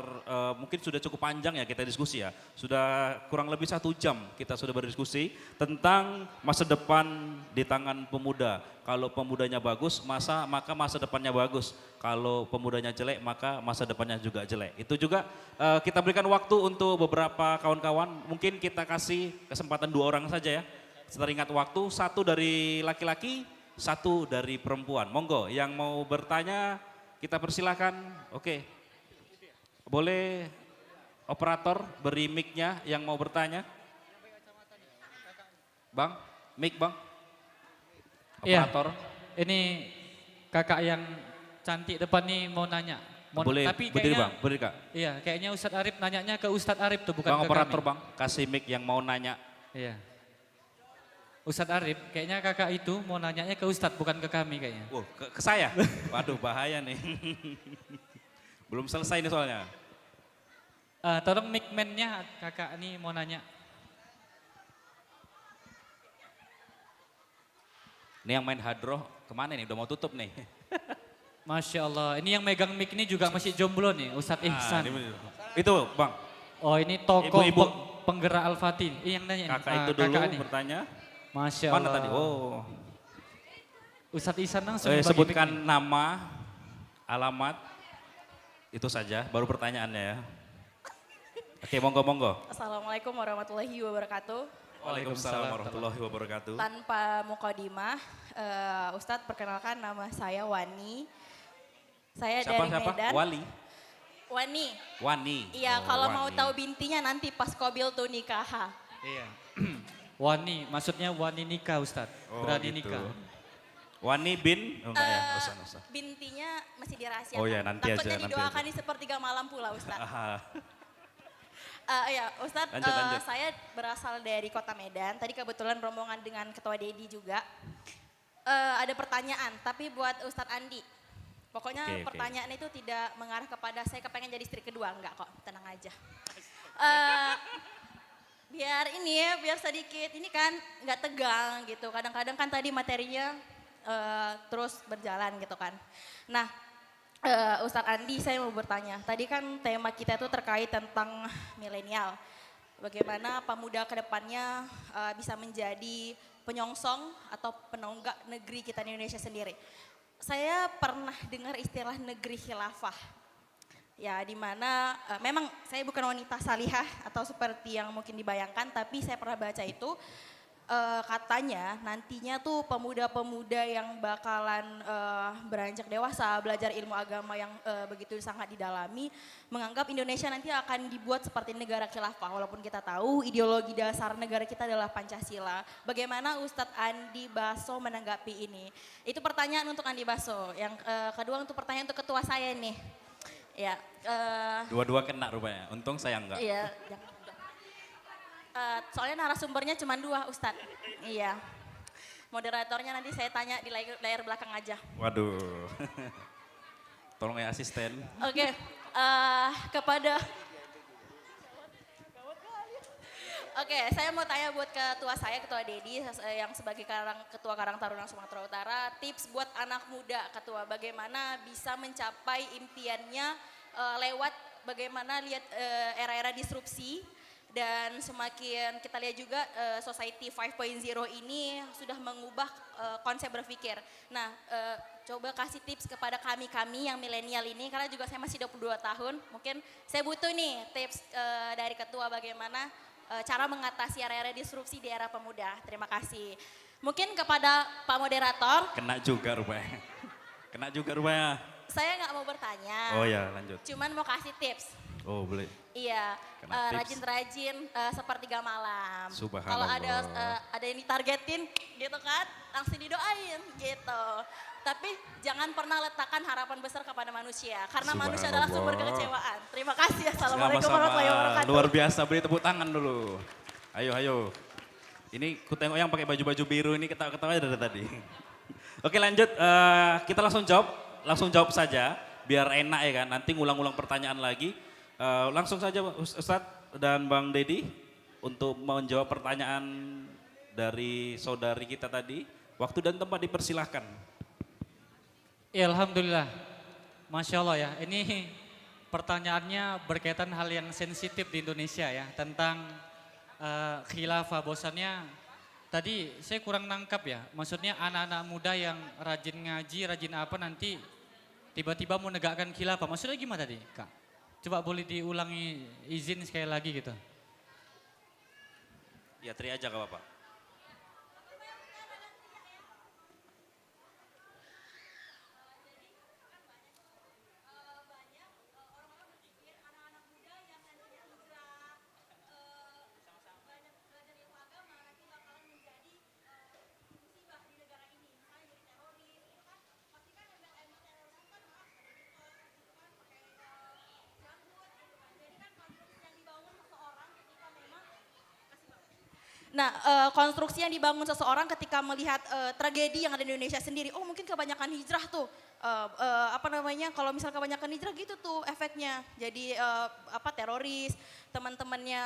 mungkin sudah cukup panjang ya kita diskusi ya. Sudah kurang lebih 1 jam kita sudah berdiskusi tentang masa depan di tangan pemuda. Kalau pemudanya bagus maka masa depannya bagus. Kalau pemudanya jelek maka masa depannya juga jelek. Itu juga kita berikan waktu untuk beberapa kawan-kawan. Mungkin kita kasih kesempatan 2 orang saja ya. Seteringat waktu, 1 dari laki-laki, 1 dari perempuan. Monggo yang mau bertanya kita persilahkan. Oke. Boleh operator beri mic-nya yang mau bertanya? Bang, mic bang. Operator. Iya, ini kakak yang cantik depan nih mau nanya. Boleh tapi berdiri kayaknya, bang, berdiri kak. Iya, kayaknya Ustadz Arif nanyanya ke Ustadz Arif tuh bukan Bang ke operator kami. bang, kasih mic yang mau nanya. Iya. Ustadz Arif, kayaknya kakak itu mau nanyanya ke Ustadz bukan ke kami kayaknya. Wow, ke saya? Waduh bahaya nih. Belum selesai nih soalnya. Tolong mic man-nya kakak ini mau nanya. Ini yang main hadroh kemana nih? Udah mau tutup nih. Masya Allah, ini yang megang mic ini juga masih jomblo nih, Ustadz Ihsan. Itu bang. Oh ini tokoh Ibu-ibu. penggerak Al-Fatih. Yang nanya nih, Kakak itu dulu nih. bertanya. Masya Mana Allah. tadi? Oh. Ustadz Ihsan langsung bagi Sebutkan mic nih. nama, alamat. Itu saja, baru pertanyaannya ya. Oke, monggo. Assalamualaikum warahmatullahi wabarakatuh. Waalaikumsalam warahmatullahi wabarakatuh. Tanpa mukadimah, Ustadz perkenalkan nama saya Wani. Saya dari Medan. Wali? Wani. Iya, Oh, kalau mau Wani. tahu bintinya nanti pas kobil tuh nikah. Iya. Wani, maksudnya wani nikah Ustadz, Oh, berani gitu. nikah. Wani bin? Oh, enggak ya, nggak usah. Bintinya masih dirahasiakan. Oh ya, nanti aja, Takutnya nanti didoakan aja. di sepertiga malam pula Ustadz. Ah, Ya, Ustadz, Lanjut. saya berasal dari kota Medan. Tadi kebetulan rombongan dengan Ketua Dedi juga. Ada pertanyaan, tapi buat Ustadz Andi. Pokoknya Oke. pertanyaan itu tidak mengarah kepada saya kepengen jadi istri kedua, enggak kok, tenang aja. Biar sedikit, ini kan nggak tegang gitu. Kadang-kadang kan tadi materinya terus berjalan gitu kan. Nah, Ustadz Andi saya mau bertanya, tadi kan tema kita itu terkait tentang milenial. Bagaimana pemuda kedepannya bisa menjadi penyongsong atau penonggak negeri kita di Indonesia sendiri. Saya pernah dengar istilah negeri khilafah. Ya, di mana memang saya bukan wanita salihah atau seperti yang mungkin dibayangkan, tapi saya pernah baca itu katanya nantinya tuh pemuda-pemuda yang bakalan beranjak dewasa, belajar ilmu agama yang begitu sangat didalami, menganggap Indonesia nanti akan dibuat seperti negara khilafah, walaupun kita tahu ideologi dasar negara kita adalah Pancasila. Bagaimana Ustadz Andi Baso menanggapi ini? Itu pertanyaan untuk Andi Baso. Yang kedua untuk pertanyaan untuk ketua saya nih. Ya, Dua-dua kena rupanya, untung saya enggak. iya, soalnya narasumbernya cuma 2 Ustadz. Iya, moderatornya nanti saya tanya di layar belakang aja. Waduh, tolong ya asisten. Oke, kepada... Oke, saya mau tanya buat ketua saya, Ketua Dedi, yang sebagai Ketua Karang Taruna Sumatera Utara, tips buat anak muda, Ketua, bagaimana bisa mencapai impiannya lewat bagaimana lihat era-era disrupsi, dan semakin kita lihat juga Society 5.0 ini sudah mengubah konsep berpikir. Nah, coba kasih tips kepada kami yang milenial ini, karena juga saya masih 22 tahun, mungkin saya butuh nih tips dari Ketua bagaimana cara mengatasi era-era disrupsi di era pemuda. Terima kasih. Mungkin kepada Pak Moderator. Kena juga rupanya. Kena juga rupanya. Saya nggak mau bertanya. Oh ya, lanjut. Cuman mau kasih tips. Oh boleh. Iya, Kena tips. rajin-rajin sepertiga malam. Subhanallah. Kalau ada yang ditargetin gitu kan, langsung didoain gitu. Tapi jangan pernah letakkan harapan besar kepada manusia, karena manusia adalah sumber kekecewaan. Terima kasih. Assalamualaikum warahmatullahi wabarakatuh. Luar biasa, beri tepuk tangan dulu. Ayo. Ini ku tengok yang pakai baju-baju biru ini ketawa-ketawa dari tadi. Oke lanjut, kita langsung jawab saja, biar enak ya kan. Nanti ngulang-ulang pertanyaan lagi. Langsung saja Ustadz dan Bang Dedi untuk menjawab pertanyaan dari saudari kita tadi. Waktu dan tempat dipersilahkan. Ya, Alhamdulillah, Masya Allah ya, ini pertanyaannya berkaitan hal yang sensitif di Indonesia ya, tentang khilafah. Bosannya tadi saya kurang nangkap ya, maksudnya anak-anak muda yang rajin ngaji, rajin apa nanti tiba-tiba mau negakkan khilafah, maksudnya gimana tadi Kak? Coba boleh diulangi, izin sekali lagi gitu. Ya teriak aja Kak Bapak. Nah, konstruksi yang dibangun seseorang ketika melihat tragedi yang ada di Indonesia sendiri, oh mungkin kebanyakan hijrah tuh, kalau misal kebanyakan hijrah gitu tuh efeknya. Jadi teroris, teman-temannya,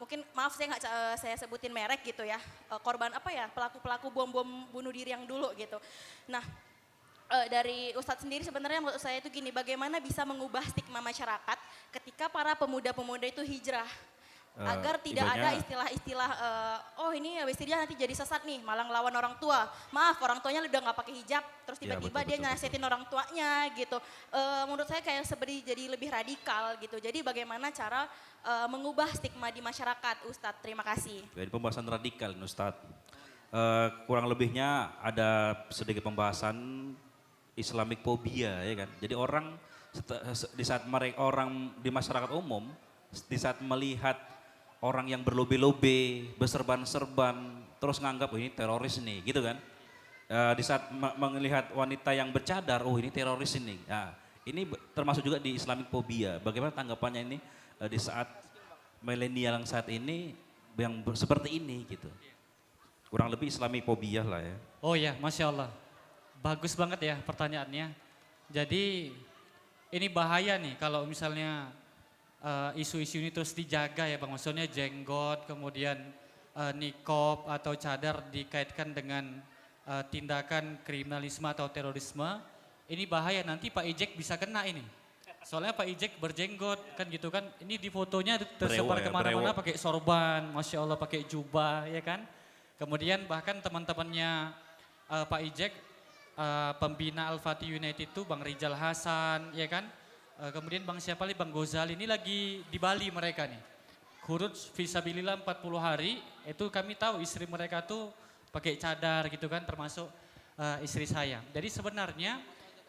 mungkin maaf saya nggak saya sebutin merek gitu ya, korban pelaku-pelaku bom bunuh diri yang dulu gitu. Nah, dari Ustadz sendiri sebenarnya menurut saya itu gini, bagaimana bisa mengubah stigma masyarakat ketika para pemuda-pemuda itu hijrah. Agar tidak ada istilah-istilah, oh ini habis hijrah nanti jadi sesat nih, malah ngelawan orang tua. Maaf, orang tuanya udah nggak pakai hijab, terus tiba-tiba dia nasihatin orang tuanya gitu. Menurut saya kayak seperti jadi lebih radikal gitu. Jadi bagaimana cara mengubah stigma di masyarakat, Ustadz? Terima kasih. Jadi pembahasan radikal Ustadz. Kurang lebihnya ada sedikit pembahasan Islamic phobia ya kan. Jadi orang di saat orang di masyarakat umum, di saat melihat orang yang berlobe-lobe, berserban-serban, terus nganggap, oh ini teroris nih, gitu kan. Di saat melihat wanita yang bercadar, oh ini teroris ini. Nah, ini termasuk juga di Islamic phobia. Bagaimana tanggapannya ini di saat milenial yang saat ini yang seperti ini gitu. Kurang lebih Islamic phobia lah ya. Oh ya, Masya Allah. Bagus banget ya pertanyaannya. Jadi ini bahaya nih kalau misalnya isu-isu ini terus dijaga ya Bang, maksudnya jenggot, kemudian nikob atau cadar dikaitkan dengan tindakan kriminalisme atau terorisme. Ini bahaya, nanti Pak Ijek bisa kena ini. Soalnya Pak Ijek berjenggot kan gitu kan, ini di fotonya tersebar kemana-mana pakai sorban, Masya Allah pakai jubah ya kan. Kemudian bahkan teman-temannya Pak Ijek, pembina Al-Fatih United itu Bang Rijal Hasan ya kan. kemudian Bang siapa lagi, Bang Gozali, ini lagi di Bali mereka nih. Khuruj fisabilillah 40 hari, itu kami tahu istri mereka tuh pakai cadar gitu kan, termasuk istri saya. Jadi sebenarnya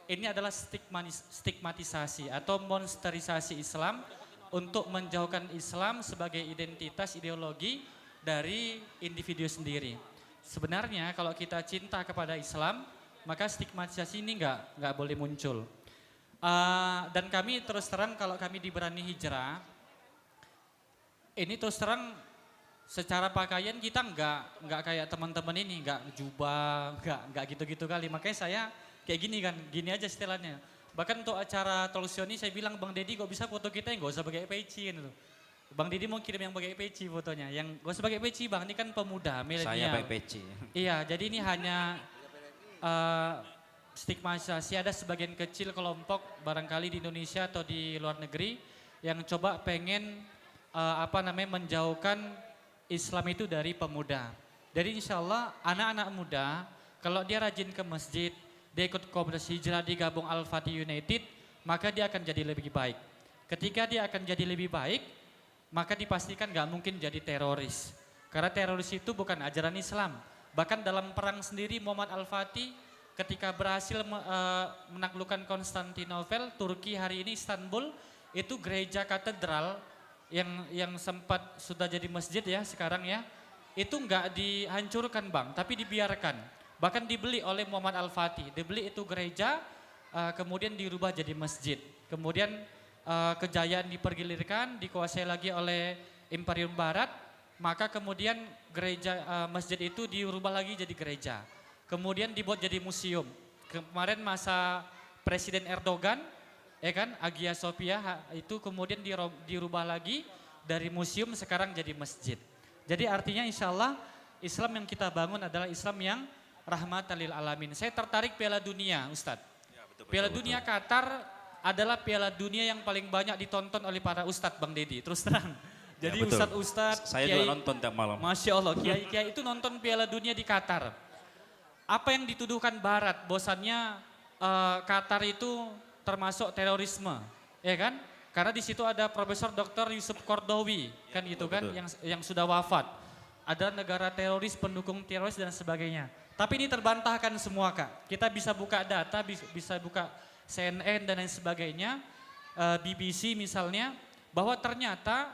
ini adalah stigmatisasi atau monsterisasi Islam untuk menjauhkan Islam sebagai identitas ideologi dari individu sendiri. Sebenarnya kalau kita cinta kepada Islam, maka stigmatisasi ini nggak boleh muncul. Dan kami terus terang kalau kami diberani hijrah, ini terus terang secara pakaian kita nggak kayak teman-teman ini, nggak jubah, nggak gitu-gitu kali. Makanya saya kayak gini kan, gini aja setelannya. Bahkan untuk acara Tolsioni saya bilang, Bang Deddy kok bisa foto kita yang nggak usah pakai peci gitu. Bang Deddy mau kirim yang pakai peci fotonya, yang nggak usah pakai peci Bang, ini kan pemuda, milenial. Saya pakai peci. Iya, jadi ini hanya stigmatisasi. Ada sebagian kecil kelompok barangkali di Indonesia atau di luar negeri yang coba pengen menjauhkan Islam itu dari pemuda. Jadi insya Allah anak-anak muda kalau dia rajin ke masjid, dia ikut komunitas hijrah, digabung Al-Fatih United, maka dia akan jadi lebih baik. Ketika dia akan jadi lebih baik, maka dipastikan gak mungkin jadi teroris. Karena teroris itu bukan ajaran Islam. Bahkan dalam perang sendiri Muhammad Al-Fatih ketika berhasil menaklukkan Konstantinopel, Turki hari ini Istanbul, itu gereja katedral yang sempat sudah jadi masjid ya sekarang ya, itu nggak dihancurkan Bang, tapi dibiarkan. Bahkan dibeli oleh Muhammad Al-Fatih, dibeli itu gereja, kemudian dirubah jadi masjid. Kemudian kejayaan dipergilirkan, dikuasai lagi oleh Imperium Barat, maka kemudian gereja masjid itu dirubah lagi jadi gereja. Kemudian dibuat jadi museum. Kemarin masa Presiden Erdogan, ya kan, Hagia Sophia itu kemudian dirubah lagi dari museum sekarang jadi masjid. Jadi artinya insya Allah Islam yang kita bangun adalah Islam yang rahmatan lil alamin. Saya tertarik Piala Dunia Ustadz. Ya, Piala Dunia Qatar adalah Piala Dunia yang paling banyak ditonton oleh para Ustadz Bang Deddy, terus terang. Jadi betul. Ustadz-Ustadz, Saya juga nonton tiap malam. Masya Allah, kiai-kiai itu nonton Piala Dunia di Qatar. Apa yang dituduhkan Barat, bosannya Qatar itu termasuk terorisme, ya kan? Karena di situ ada Profesor Dr. Yusuf Kordowi, kan gitu kan, yang sudah wafat. Ada negara teroris, pendukung teroris dan sebagainya. Tapi ini terbantahkan semua Kak. Kita bisa buka data, bisa buka CNN dan lain sebagainya, BBC misalnya, bahwa ternyata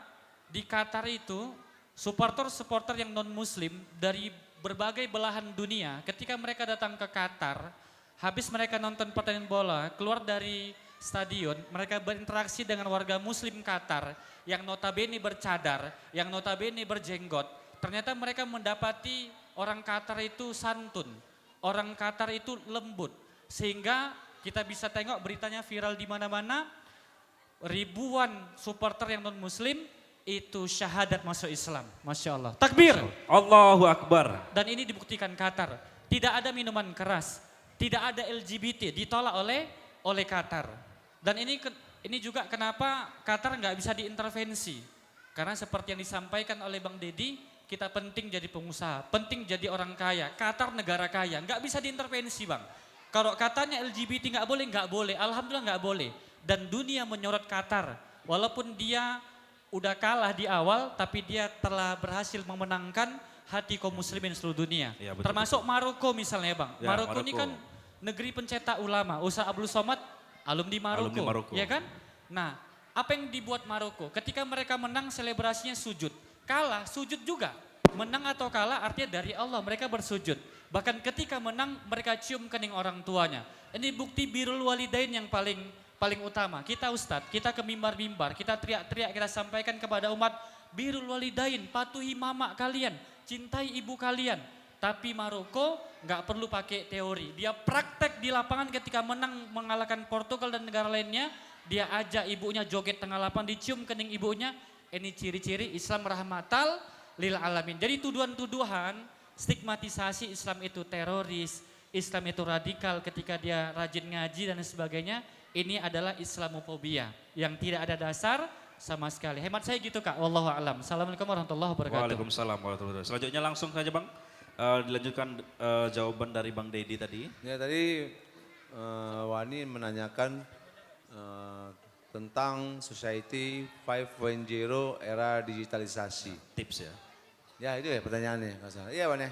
di Qatar itu supporter-supporter yang non-muslim dari berbagai belahan dunia, ketika mereka datang ke Qatar, habis mereka nonton pertandingan bola, keluar dari stadion, mereka berinteraksi dengan warga muslim Qatar yang notabene bercadar, yang notabene berjenggot. Ternyata mereka mendapati orang Qatar itu santun, orang Qatar itu lembut. Sehingga kita bisa tengok beritanya viral di mana-mana, ribuan supporter yang non-muslim itu syahadat masuk Islam. Masya Allah. Takbir. Allahu Akbar. Dan ini dibuktikan Qatar. Tidak ada minuman keras, tidak ada LGBT, ditolak oleh Qatar. Dan ini juga kenapa Qatar nggak bisa diintervensi. Karena seperti yang disampaikan oleh Bang Deddy, kita penting jadi pengusaha, penting jadi orang kaya. Qatar negara kaya, nggak bisa diintervensi Bang. Kalau katanya LGBT nggak boleh, alhamdulillah nggak boleh. Dan dunia menyorot Qatar, walaupun dia udah kalah di awal, tapi dia telah berhasil memenangkan hati kaum muslimin seluruh dunia. Ya, betul, termasuk Maroko misalnya Bang. Ya, Maroko ini kan negeri pencetak ulama. Ustaz Abdul Somad alumni Maroko, ya kan? Nah, apa yang dibuat Maroko? Ketika mereka menang selebrasinya sujud. Kalah sujud juga. Menang atau kalah artinya dari Allah, mereka bersujud. Bahkan ketika menang mereka cium kening orang tuanya. Ini bukti birrul walidain yang paling utama. Kita Ustadz, kita ke mimbar-mimbar, kita teriak-teriak, kita sampaikan kepada umat, birrul walidain, patuhi mama kalian, cintai ibu kalian. Tapi Maroko nggak perlu pakai teori, dia praktek di lapangan ketika menang mengalahkan Portugal dan negara lainnya, dia ajak ibunya joget tengah lapangan, dicium kening ibunya. Ini ciri-ciri Islam rahmatal lil alamin. Jadi tuduhan-tuduhan, stigmatisasi Islam itu teroris, Islam itu radikal ketika dia rajin ngaji dan sebagainya, ini adalah Islamofobia yang tidak ada dasar sama sekali. Hemat saya gitu Kak, wallahu a'lam. Assalamualaikum warahmatullahi wabarakatuh. Waalaikumsalam warahmatullahi wabarakatuh. Selanjutnya langsung saja Bang, dilanjutkan jawaban dari Bang Deddy tadi. Ya tadi Wani menanyakan tentang Society 5.0 era digitalisasi. Tips ya. Ya itu ya pertanyaannya. Nggak salah. Iya Wan ya?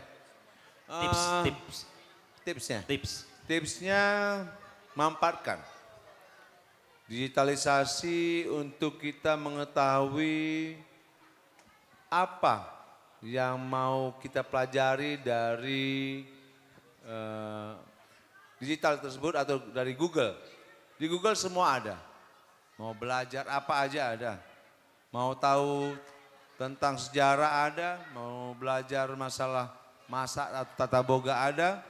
Tips, Eh, tips, Tipsnya? tips. Tipsnya manfaatkan digitalisasi untuk kita mengetahui apa yang mau kita pelajari dari digital tersebut atau dari Google. Di Google semua ada. Mau belajar apa aja ada. Mau tahu tentang sejarah ada, mau belajar masalah masak atau tata boga ada,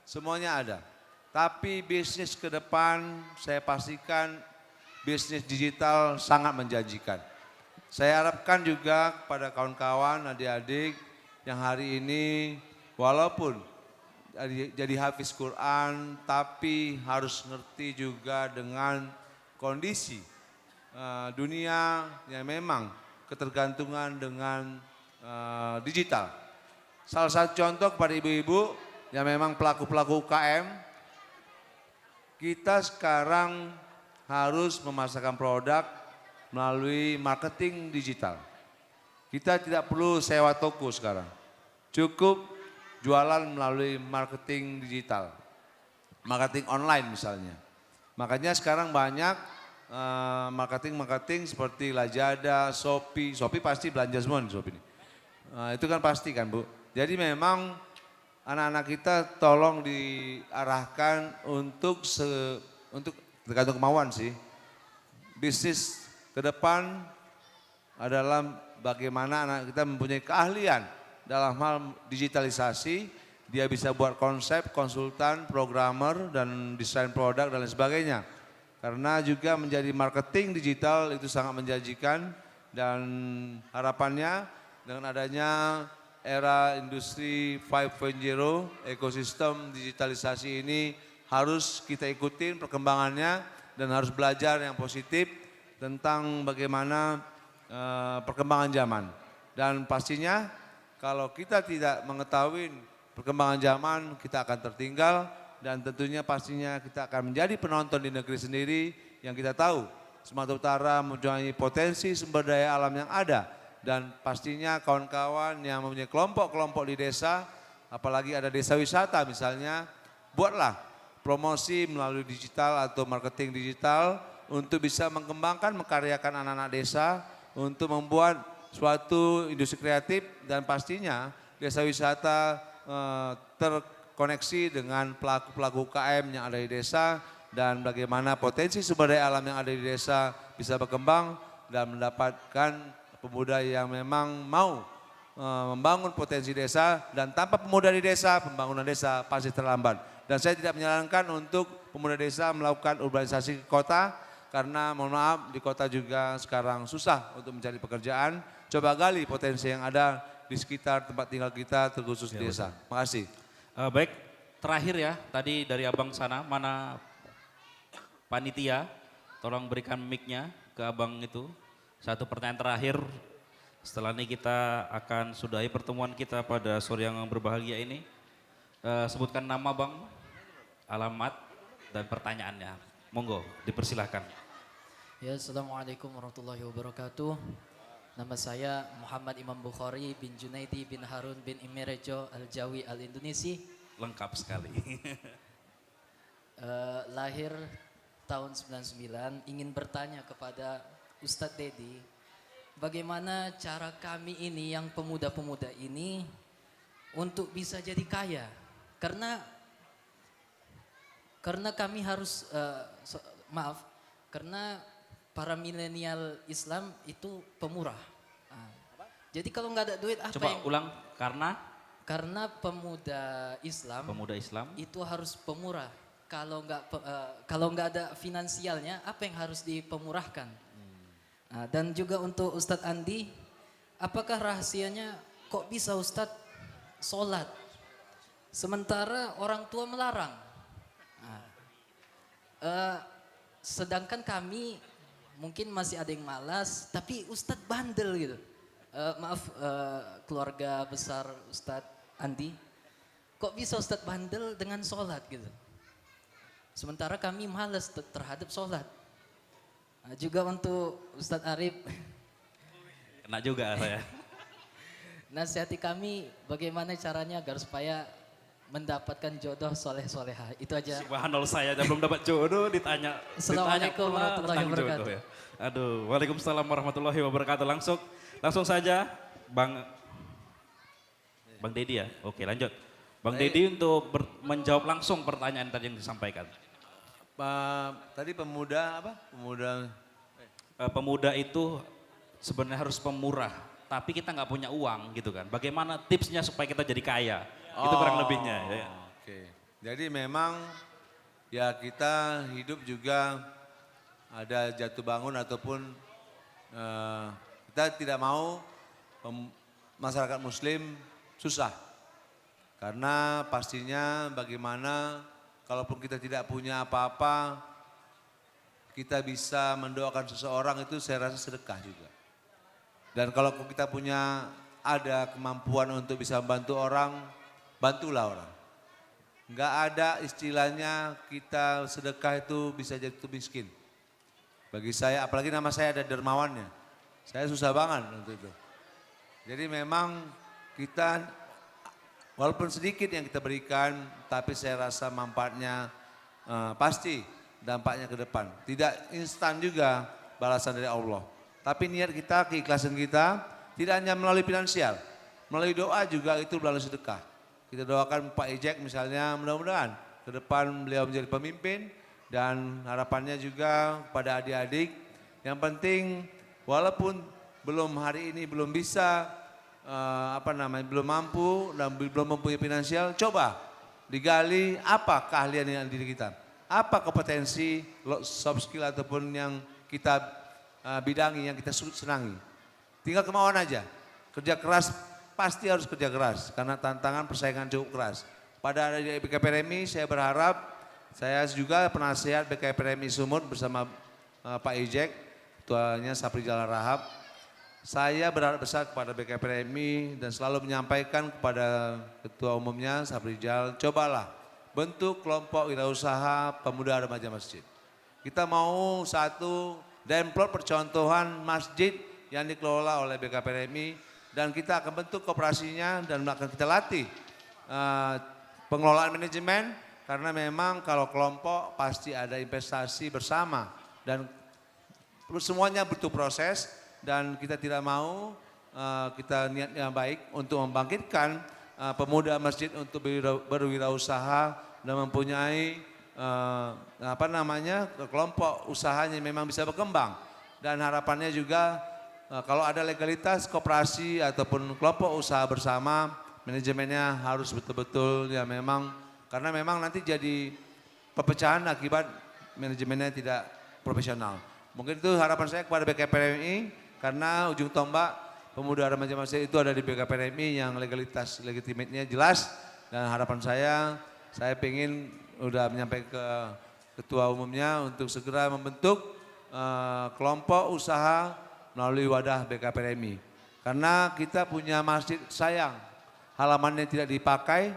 semuanya ada. Tapi bisnis ke depan saya pastikan bisnis digital sangat menjanjikan. Saya harapkan juga kepada kawan-kawan, adik-adik yang hari ini walaupun jadi hafiz Quran tapi harus ngerti juga dengan kondisi dunia yang memang ketergantungan dengan digital. Salah satu contoh kepada ibu-ibu yang memang pelaku-pelaku UKM, kita sekarang harus memasarkan produk melalui marketing digital. Kita tidak perlu sewa toko sekarang. Cukup jualan melalui marketing digital. Marketing online misalnya. Makanya sekarang banyak marketing seperti Lazada, Shopee. Shopee pasti belanja semua nih Shopee ini. Itu kan pasti kan Bu. Jadi memang anak-anak kita tolong diarahkan untuk tergantung kemauan sih. Bisnis ke depan adalah bagaimana anak kita mempunyai keahlian dalam hal digitalisasi. Dia bisa buat konsep, konsultan, programmer, dan desain produk dan lain sebagainya. Karena juga menjadi marketing digital itu sangat menjanjikan dan harapannya dengan adanya era industri 5.0, ekosistem digitalisasi ini harus kita ikutin perkembangannya dan harus belajar yang positif tentang bagaimana perkembangan zaman. Dan pastinya kalau kita tidak mengetahui perkembangan zaman kita akan tertinggal dan tentunya pastinya kita akan menjadi penonton di negeri sendiri yang kita tahu Sumatera Utara mempunyai potensi sumber daya alam yang ada. Dan pastinya kawan-kawan yang mempunyai kelompok-kelompok di desa, apalagi ada desa wisata misalnya, buatlah promosi melalui digital atau marketing digital untuk bisa mengembangkan, mengkaryakan anak-anak desa untuk membuat suatu industri kreatif dan pastinya desa wisata terkoneksi dengan pelaku-pelaku UKM yang ada di desa dan bagaimana potensi sumber daya alam yang ada di desa bisa berkembang dan mendapatkan pemuda yang memang mau membangun potensi desa dan tanpa pemuda di desa, pembangunan desa pasti terlambat. Dan saya tidak menyarankan untuk pemuda desa melakukan urbanisasi ke kota karena mohon maaf di kota juga sekarang susah untuk mencari pekerjaan. Coba gali potensi yang ada di sekitar tempat tinggal kita terkhusus di desa. Makasih. Baik, terakhir ya tadi dari abang sana, mana panitia, tolong berikan mic-nya ke abang itu. Satu pertanyaan terakhir, setelah ini kita akan sudahi pertemuan kita pada sore yang berbahagia ini. Sebutkan nama bang, alamat dan pertanyaannya. Monggo, dipersilahkan. Ya, Assalamualaikum warahmatullahi wabarakatuh. Nama saya Muhammad Imam Bukhari bin Junaidi bin Harun bin Imirejo Al-Jawi Al-Indonesi. Lengkap sekali. Lahir tahun 99, ingin bertanya kepada Ustadz Dedi, bagaimana cara kami ini yang pemuda-pemuda ini untuk bisa jadi kaya? Karena kami harus, karena para milenial Islam itu pemurah. Jadi kalau nggak ada duit apa Coba yang... ulang, Karena pemuda Islam itu harus pemurah. Kalau nggak ada finansialnya, apa yang harus dipemurahkan? Dan juga untuk Ustadz Andi, apakah rahasianya kok bisa Ustadz sholat sementara orang tua melarang? Sedangkan kami mungkin masih ada yang malas, tapi Ustadz bandel gitu. Keluarga besar Ustadz Andi, kok bisa Ustadz bandel dengan sholat gitu? Sementara kami malas terhadap sholat. Juga untuk Ustadz Arif, Kena juga saya. nasihati kami bagaimana caranya agar supaya mendapatkan jodoh soleh-soleha. Itu aja. Subhanallah, saya aja belum dapat jodoh ditanya Assalamualaikum pula warahmatullahi tentang wabarakatuh. jodoh ya. Aduh, waalaikumsalam warahmatullahi wabarakatuh. Langsung saja Bang Dedi ya. Oke, lanjut. Bang Dedi untuk menjawab langsung pertanyaan tadi yang disampaikan. Tadi pemuda apa? Pemuda itu sebenarnya harus pemurah, tapi kita nggak punya uang gitu kan. Bagaimana tipsnya supaya kita jadi kaya? Itu kurang lebihnya. Ya. Oke. Jadi memang ya kita hidup juga ada jatuh bangun ataupun kita tidak mau masyarakat muslim susah. Karena pastinya bagaimana kalaupun kita tidak punya apa-apa, kita bisa mendoakan seseorang itu saya rasa sedekah juga. Dan kalau kita punya ada kemampuan untuk bisa membantu orang, bantulah orang. Enggak ada istilahnya kita sedekah itu bisa jadi miskin. Bagi saya, apalagi nama saya ada dermawannya. Saya susah banget untuk itu. Jadi memang kita walaupun sedikit yang kita berikan, tapi saya rasa manfaatnya pasti dampaknya ke depan. Tidak instan juga balasan dari Allah. Tapi niat kita, keikhlasan kita tidak hanya melalui finansial. Melalui doa juga itu melalui sedekah. Kita doakan Pak Ijek misalnya mudah-mudahan ke depan beliau menjadi pemimpin. Dan harapannya juga pada adik-adik. Yang penting walaupun belum hari ini belum bisa, belum mampu dan belum mempunyai finansial, coba digali apa keahlian yang ada di diri kita. Apa kompetensi, soft skill ataupun yang kita bidangi, yang kita senangi. Tinggal kemauan aja. Kerja keras, pasti harus kerja keras. Karena tantangan persaingan cukup keras. Pada BKPRMI saya berharap, saya juga penasihat BKPRMI Sumut bersama Pak Ijek, ketuanya Sapri Jalan Rahab. Saya berharap besar kepada BKPRMI dan selalu menyampaikan kepada ketua umumnya Sapri Jal, cobalah bentuk kelompok wirausaha pemuda remaja masjid. Kita mau satu demplot percontohan masjid yang dikelola oleh BKPRMI dan kita akan bentuk koperasinya dan akan kita latih pengelolaan manajemen karena memang kalau kelompok pasti ada investasi bersama dan semuanya butuh proses dan kita tidak mau kita niatnya baik untuk membangkitkan pemuda masjid untuk berwirausaha dan mempunyai kelompok usahanya memang bisa berkembang dan harapannya juga kalau ada legalitas koperasi ataupun kelompok usaha bersama manajemennya harus betul-betul ya memang karena memang nanti jadi perpecahan akibat manajemennya tidak profesional. Mungkin itu harapan saya kepada BKPRMI karena ujung tombak pemuda remaja masjid itu ada di BKPRMI yang legalitas legitimatenya jelas dan harapan saya pengen udah menyampaikan ke ketua umumnya untuk segera membentuk kelompok usaha melalui wadah BKPRMI. Karena kita punya masjid sayang, halamannya tidak dipakai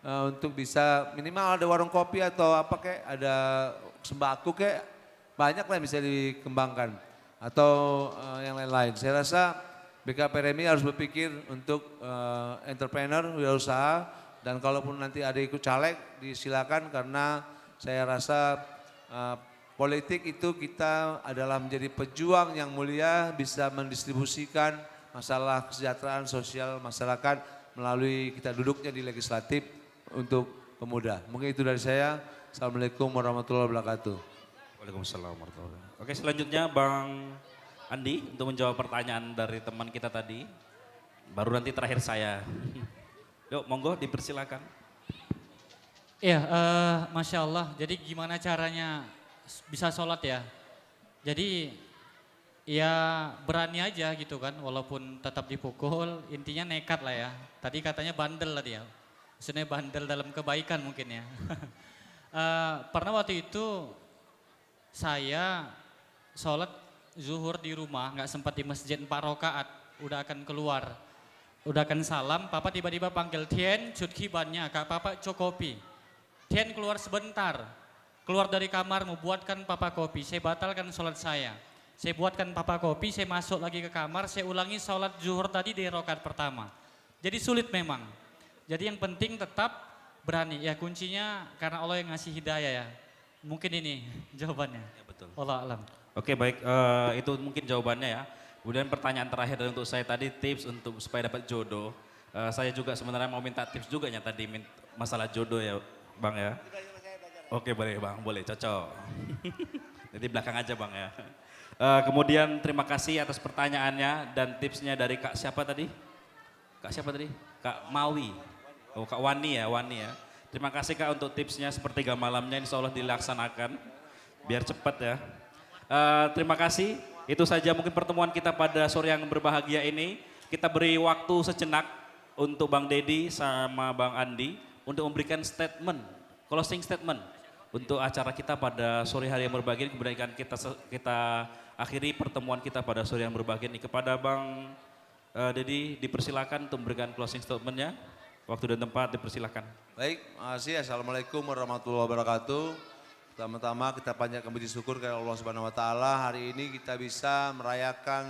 untuk bisa minimal ada warung kopi atau apa kayak ada sembako kayak banyak lah yang bisa dikembangkan atau yang lain-lain. Saya rasa BKPRMI harus berpikir untuk entrepreneur, wirausaha dan kalaupun nanti ada ikut caleg disilakan karena saya rasa politik itu kita adalah menjadi pejuang yang mulia bisa mendistribusikan masalah kesejahteraan sosial masyarakat melalui kita duduknya di legislatif untuk pemuda. Mungkin itu dari saya. Assalamualaikum warahmatullahi wabarakatuh. Waalaikumsalam warahmatullahi wabarakatuh. Oke, selanjutnya Bang Andi untuk menjawab pertanyaan dari teman kita tadi. Baru nanti terakhir saya. Yuk, monggo dipersilakan. Iya, Masya Allah. Jadi gimana caranya bisa sholat ya? Jadi ya berani aja gitu kan, walaupun tetap dipukul, intinya nekat lah ya. Tadi katanya bandel lah dia. Maksudnya bandel dalam kebaikan mungkin ya. Pernah waktu itu saya sholat zuhur di rumah, nggak sempat di masjid 4 rakaat, udah akan keluar. Udah akan salam, papa tiba-tiba panggil Tien, cutki bannya, kak papa cokopi. Tien keluar sebentar, keluar dari kamar mau buatkan papa kopi, saya batalkan sholat saya. Saya buatkan papa kopi, saya masuk lagi ke kamar, saya ulangi sholat zuhur tadi di rakaat pertama. Jadi sulit memang. Jadi yang penting tetap berani. Ya kuncinya karena Allah yang ngasih hidayah ya. Mungkin ini jawabannya. Ya, betul. Allah alam. Oke baik, itu mungkin jawabannya ya. Kemudian pertanyaan terakhir dari untuk saya tadi tips untuk supaya dapat jodoh. Saya juga sebenarnya mau minta tips juga ya tadi masalah jodoh ya Bang ya. Oke boleh Bang, boleh cocok. Jadi belakang aja Bang ya. Kemudian terima kasih atas pertanyaannya dan tipsnya dari Kak siapa tadi? Kak siapa tadi? Kak Mawi. Oh Kak Wani ya, Wani ya. Terima kasih Kak untuk tipsnya sepertiga malamnya insya Allah dilaksanakan. Biar cepat ya. Terima kasih. Itu saja mungkin pertemuan kita pada sore yang berbahagia ini. Kita beri waktu sejenak untuk Bang Dedi sama Bang Andi untuk memberikan statement, closing statement untuk acara kita pada sore hari yang berbahagia ini. Kemudian kita akhiri pertemuan kita pada sore yang berbahagia ini. Kepada Bang Dedi dipersilakan untuk memberikan closing statementnya. Waktu dan tempat dipersilakan. Baik, makasih. Assalamualaikum warahmatullahi wabarakatuh. Pertama-tama kita panjatkan puji syukur kepada Allah Subhanahu wa taala. Hari ini kita bisa merayakan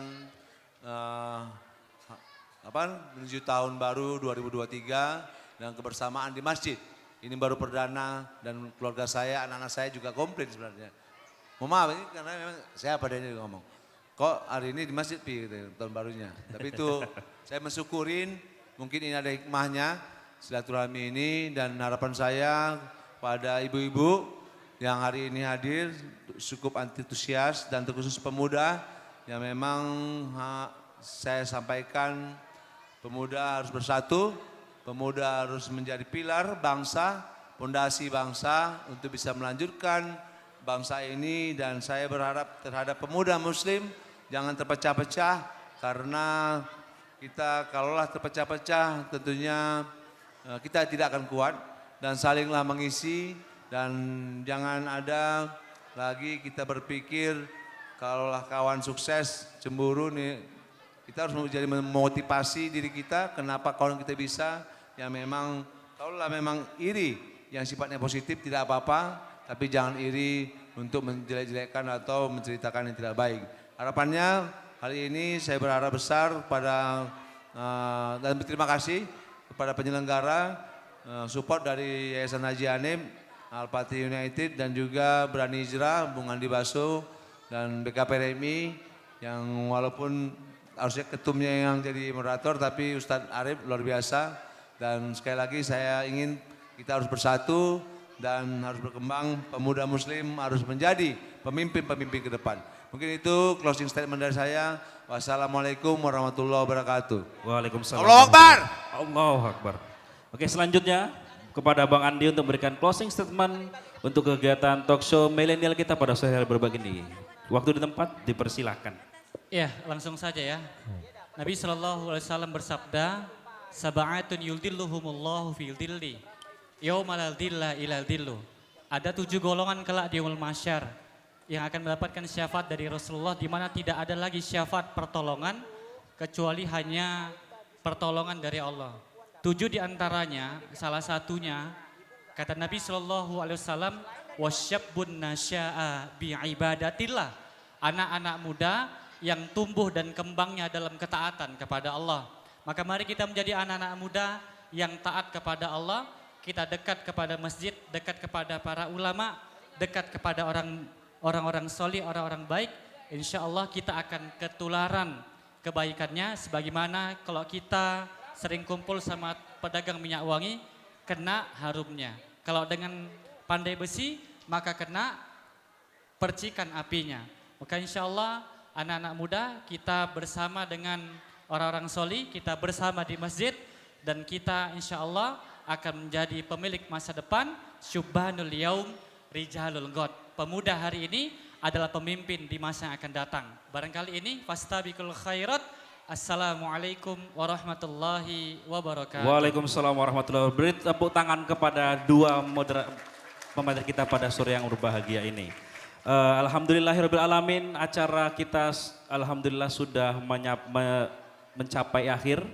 menuju tahun baru 2023 dan kebersamaan di masjid. Ini baru perdana dan keluarga saya, anak-anak saya juga komplain sebenarnya. Mohon maaf ini karena memang saya pada ini ngomong. Kok hari ini di masjid gitu, tahun barunya. Tapi itu saya mensyukurin, mungkin ini ada hikmahnya silaturahmi ini dan harapan saya pada ibu-ibu yang hari ini hadir cukup antusias dan terkhusus pemuda yang memang saya sampaikan pemuda harus bersatu, pemuda harus menjadi pilar bangsa, fondasi bangsa untuk bisa melanjutkan bangsa ini dan saya berharap terhadap pemuda muslim jangan terpecah-pecah karena kita kalaulah terpecah-pecah tentunya kita tidak akan kuat dan salinglah mengisi dan jangan ada lagi kita berpikir kalaulah kawan sukses cemburu nih kita harus menjadi memotivasi diri kita kenapa kawan kita bisa yang memang kalaulah memang iri yang sifatnya positif tidak apa-apa tapi jangan iri untuk menjelek-jelekkan atau menceritakan yang tidak baik. Harapannya hari ini saya berharap besar pada dan berterima kasih kepada penyelenggara support dari Yayasan Haji Anim, Al-Fatih United dan juga Berani Hijrah, Bung Andi Baso dan BKP Remi yang walaupun harusnya ketumnya yang jadi moderator tapi Ustadz Arif luar biasa dan sekali lagi saya ingin kita harus bersatu dan harus berkembang, pemuda muslim harus menjadi pemimpin-pemimpin ke depan. Mungkin itu closing statement dari saya. Wassalamualaikum warahmatullahi wabarakatuh. Waalaikumsalam. Allahu Akbar. Allahu Akbar. Oke selanjutnya kepada Bang Andi untuk memberikan closing statement untuk kegiatan talk show milenial kita pada sore hari berbagi ini. Waktu di tempat dipersilahkan. Ya langsung saja ya. Nabi SAW bersabda, Sab'atun yuldilluhumullahu fi dhilli yaumal dhilla ilal dhillu. Ada 7 golongan kelak di yaumul mahsyar yang akan mendapatkan syafaat dari Rasulullah di mana tidak ada lagi syafaat pertolongan kecuali hanya pertolongan dari Allah. 7 diantaranya, salah satunya kata Nabi SAW, wasyabbun nasya'a bi'ibadatillah. Anak-anak muda yang tumbuh dan kembangnya dalam ketaatan kepada Allah. Maka mari kita menjadi anak-anak muda yang taat kepada Allah, kita dekat kepada masjid, dekat kepada para ulama, dekat kepada orang-orang solih, orang-orang baik. Insya Allah kita akan ketularan kebaikannya sebagaimana kalau kita sering kumpul sama pedagang minyak wangi, kena harumnya. Kalau dengan pandai besi, maka kena percikan apinya. Maka insya Allah anak-anak muda kita bersama dengan orang-orang soli, kita bersama di masjid dan kita insya Allah akan menjadi pemilik masa depan. Syubhanul yaum rijalul ghad. Pemuda hari ini adalah pemimpin di masa yang akan datang. Barangkali ini fastabiqul khairat. Assalamualaikum warahmatullahi wabarakatuh. Waalaikumsalam warahmatullahi wabarakatuh. Beri tepuk tangan kepada dua pemateri kita pada sore yang berbahagia ini. Alhamdulillahirabbil alamin, acara kita alhamdulillah sudah mencapai akhir.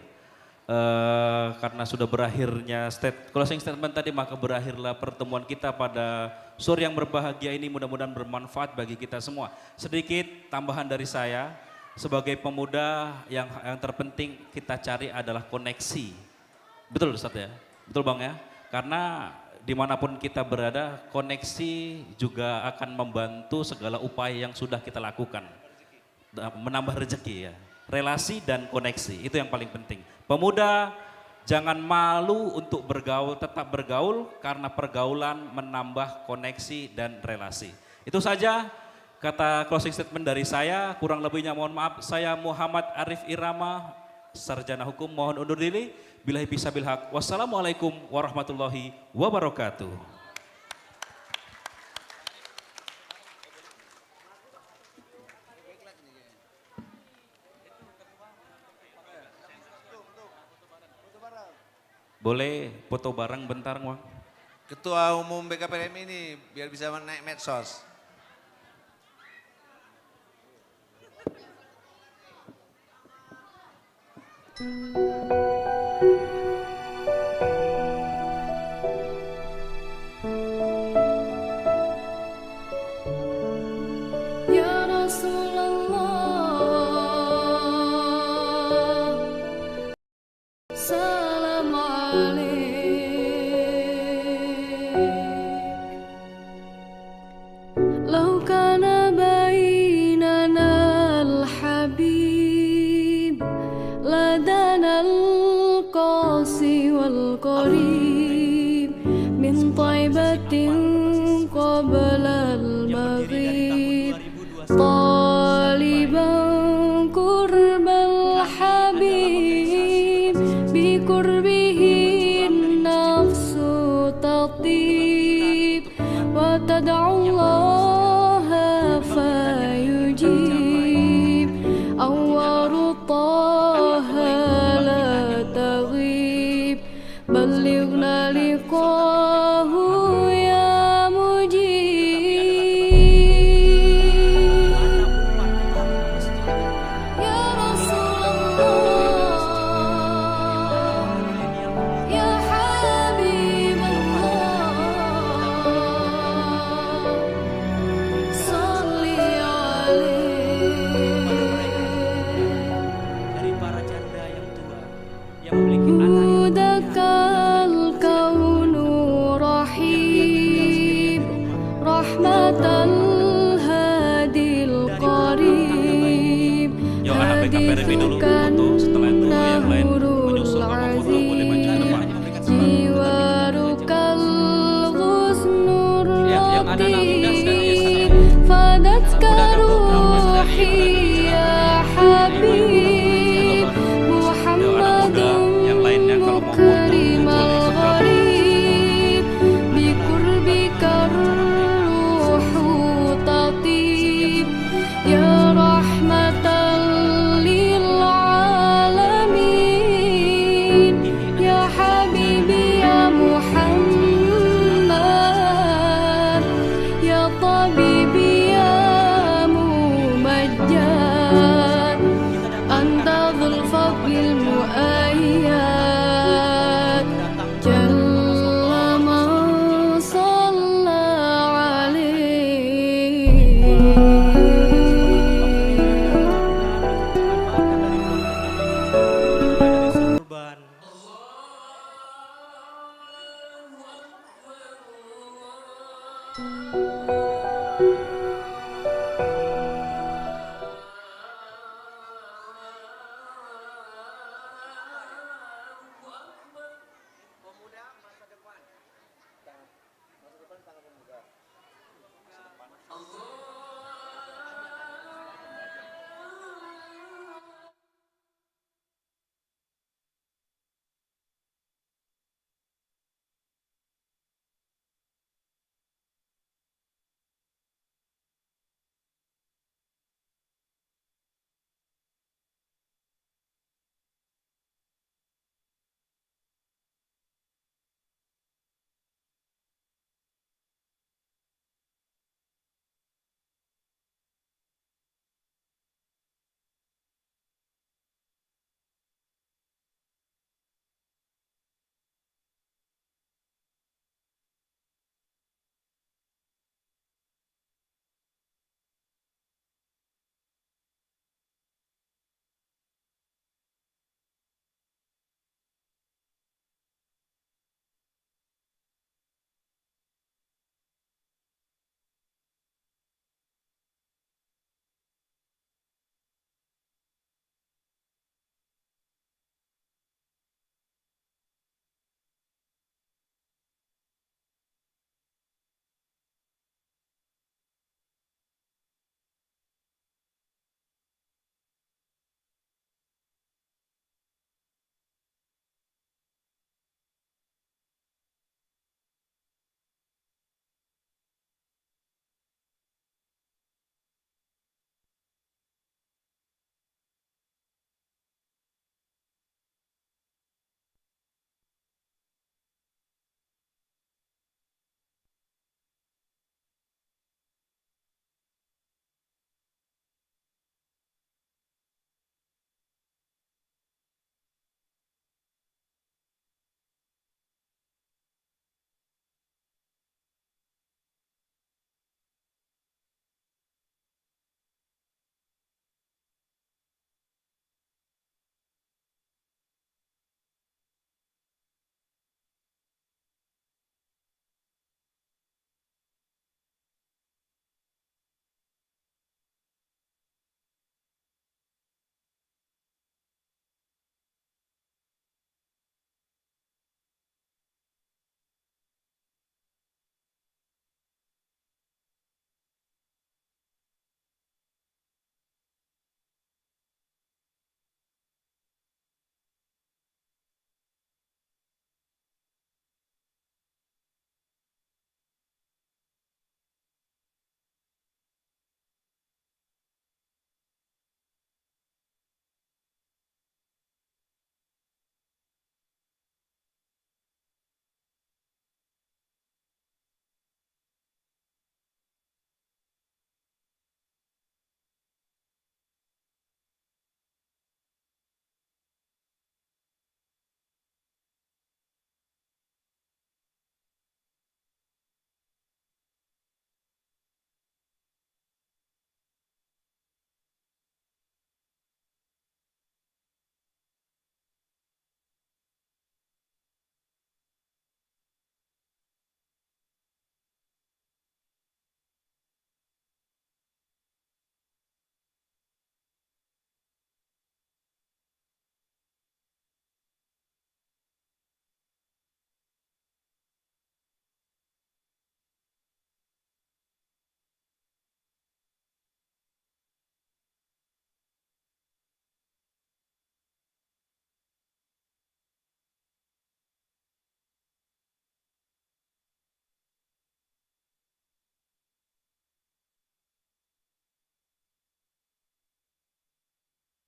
karena sudah berakhirnya closing statement tadi, maka berakhirlah pertemuan kita pada sore yang berbahagia ini, mudah-mudahan bermanfaat bagi kita semua. Sedikit tambahan dari saya, sebagai pemuda yang terpenting kita cari adalah koneksi. Betul Ustaz ya? Betul Bang ya? Karena dimanapun kita berada, koneksi juga akan membantu segala upaya yang sudah kita lakukan. Menambah rezeki ya. Relasi dan koneksi, itu yang paling penting. Pemuda, jangan malu untuk bergaul, tetap bergaul karena pergaulan menambah koneksi dan relasi. Itu saja kata closing statement dari saya, kurang lebihnya mohon maaf. Saya Muhammad Arif Irama, sarjana hukum, mohon undur diri. Billahi bisabil haq. Wassalamualaikum warahmatullahi wabarakatuh. Boleh foto bareng bentar, Wang? Ketua Umum BKPM ini biar bisa naik medsos. Ya Rasulullah, salam alaik. Lau kana bainana al-habib, ladana al-qasi wal-qarib, min taibatin qabla al-maghrib, طالبا قرب الحبيب بقربه النفس تطيب وتدعو الله فيجيب أنوار طه لا تغيب بلغنا لقاه يا مجيب يا رسول الله يا حبيب الله صل عليه Dari para janda yang tua yang memiliki anak yang هدك الكون رحيب رحمة الهادي القريب Yuk anak BKPRMI dulu foto, setelah itu yang lain menyusul kalau mau foto boleh maju ke depan. جوارك الغصن yang anak-anak muda sekarang ya الرقيب فدتك روحي يا حبيب محمد yang lainnya kalau mau foto مكرم boleh segera. الغريب بقربك الروح تطيب يا رحمة للعالمين يا حبيبي يا محمد يا طبيبي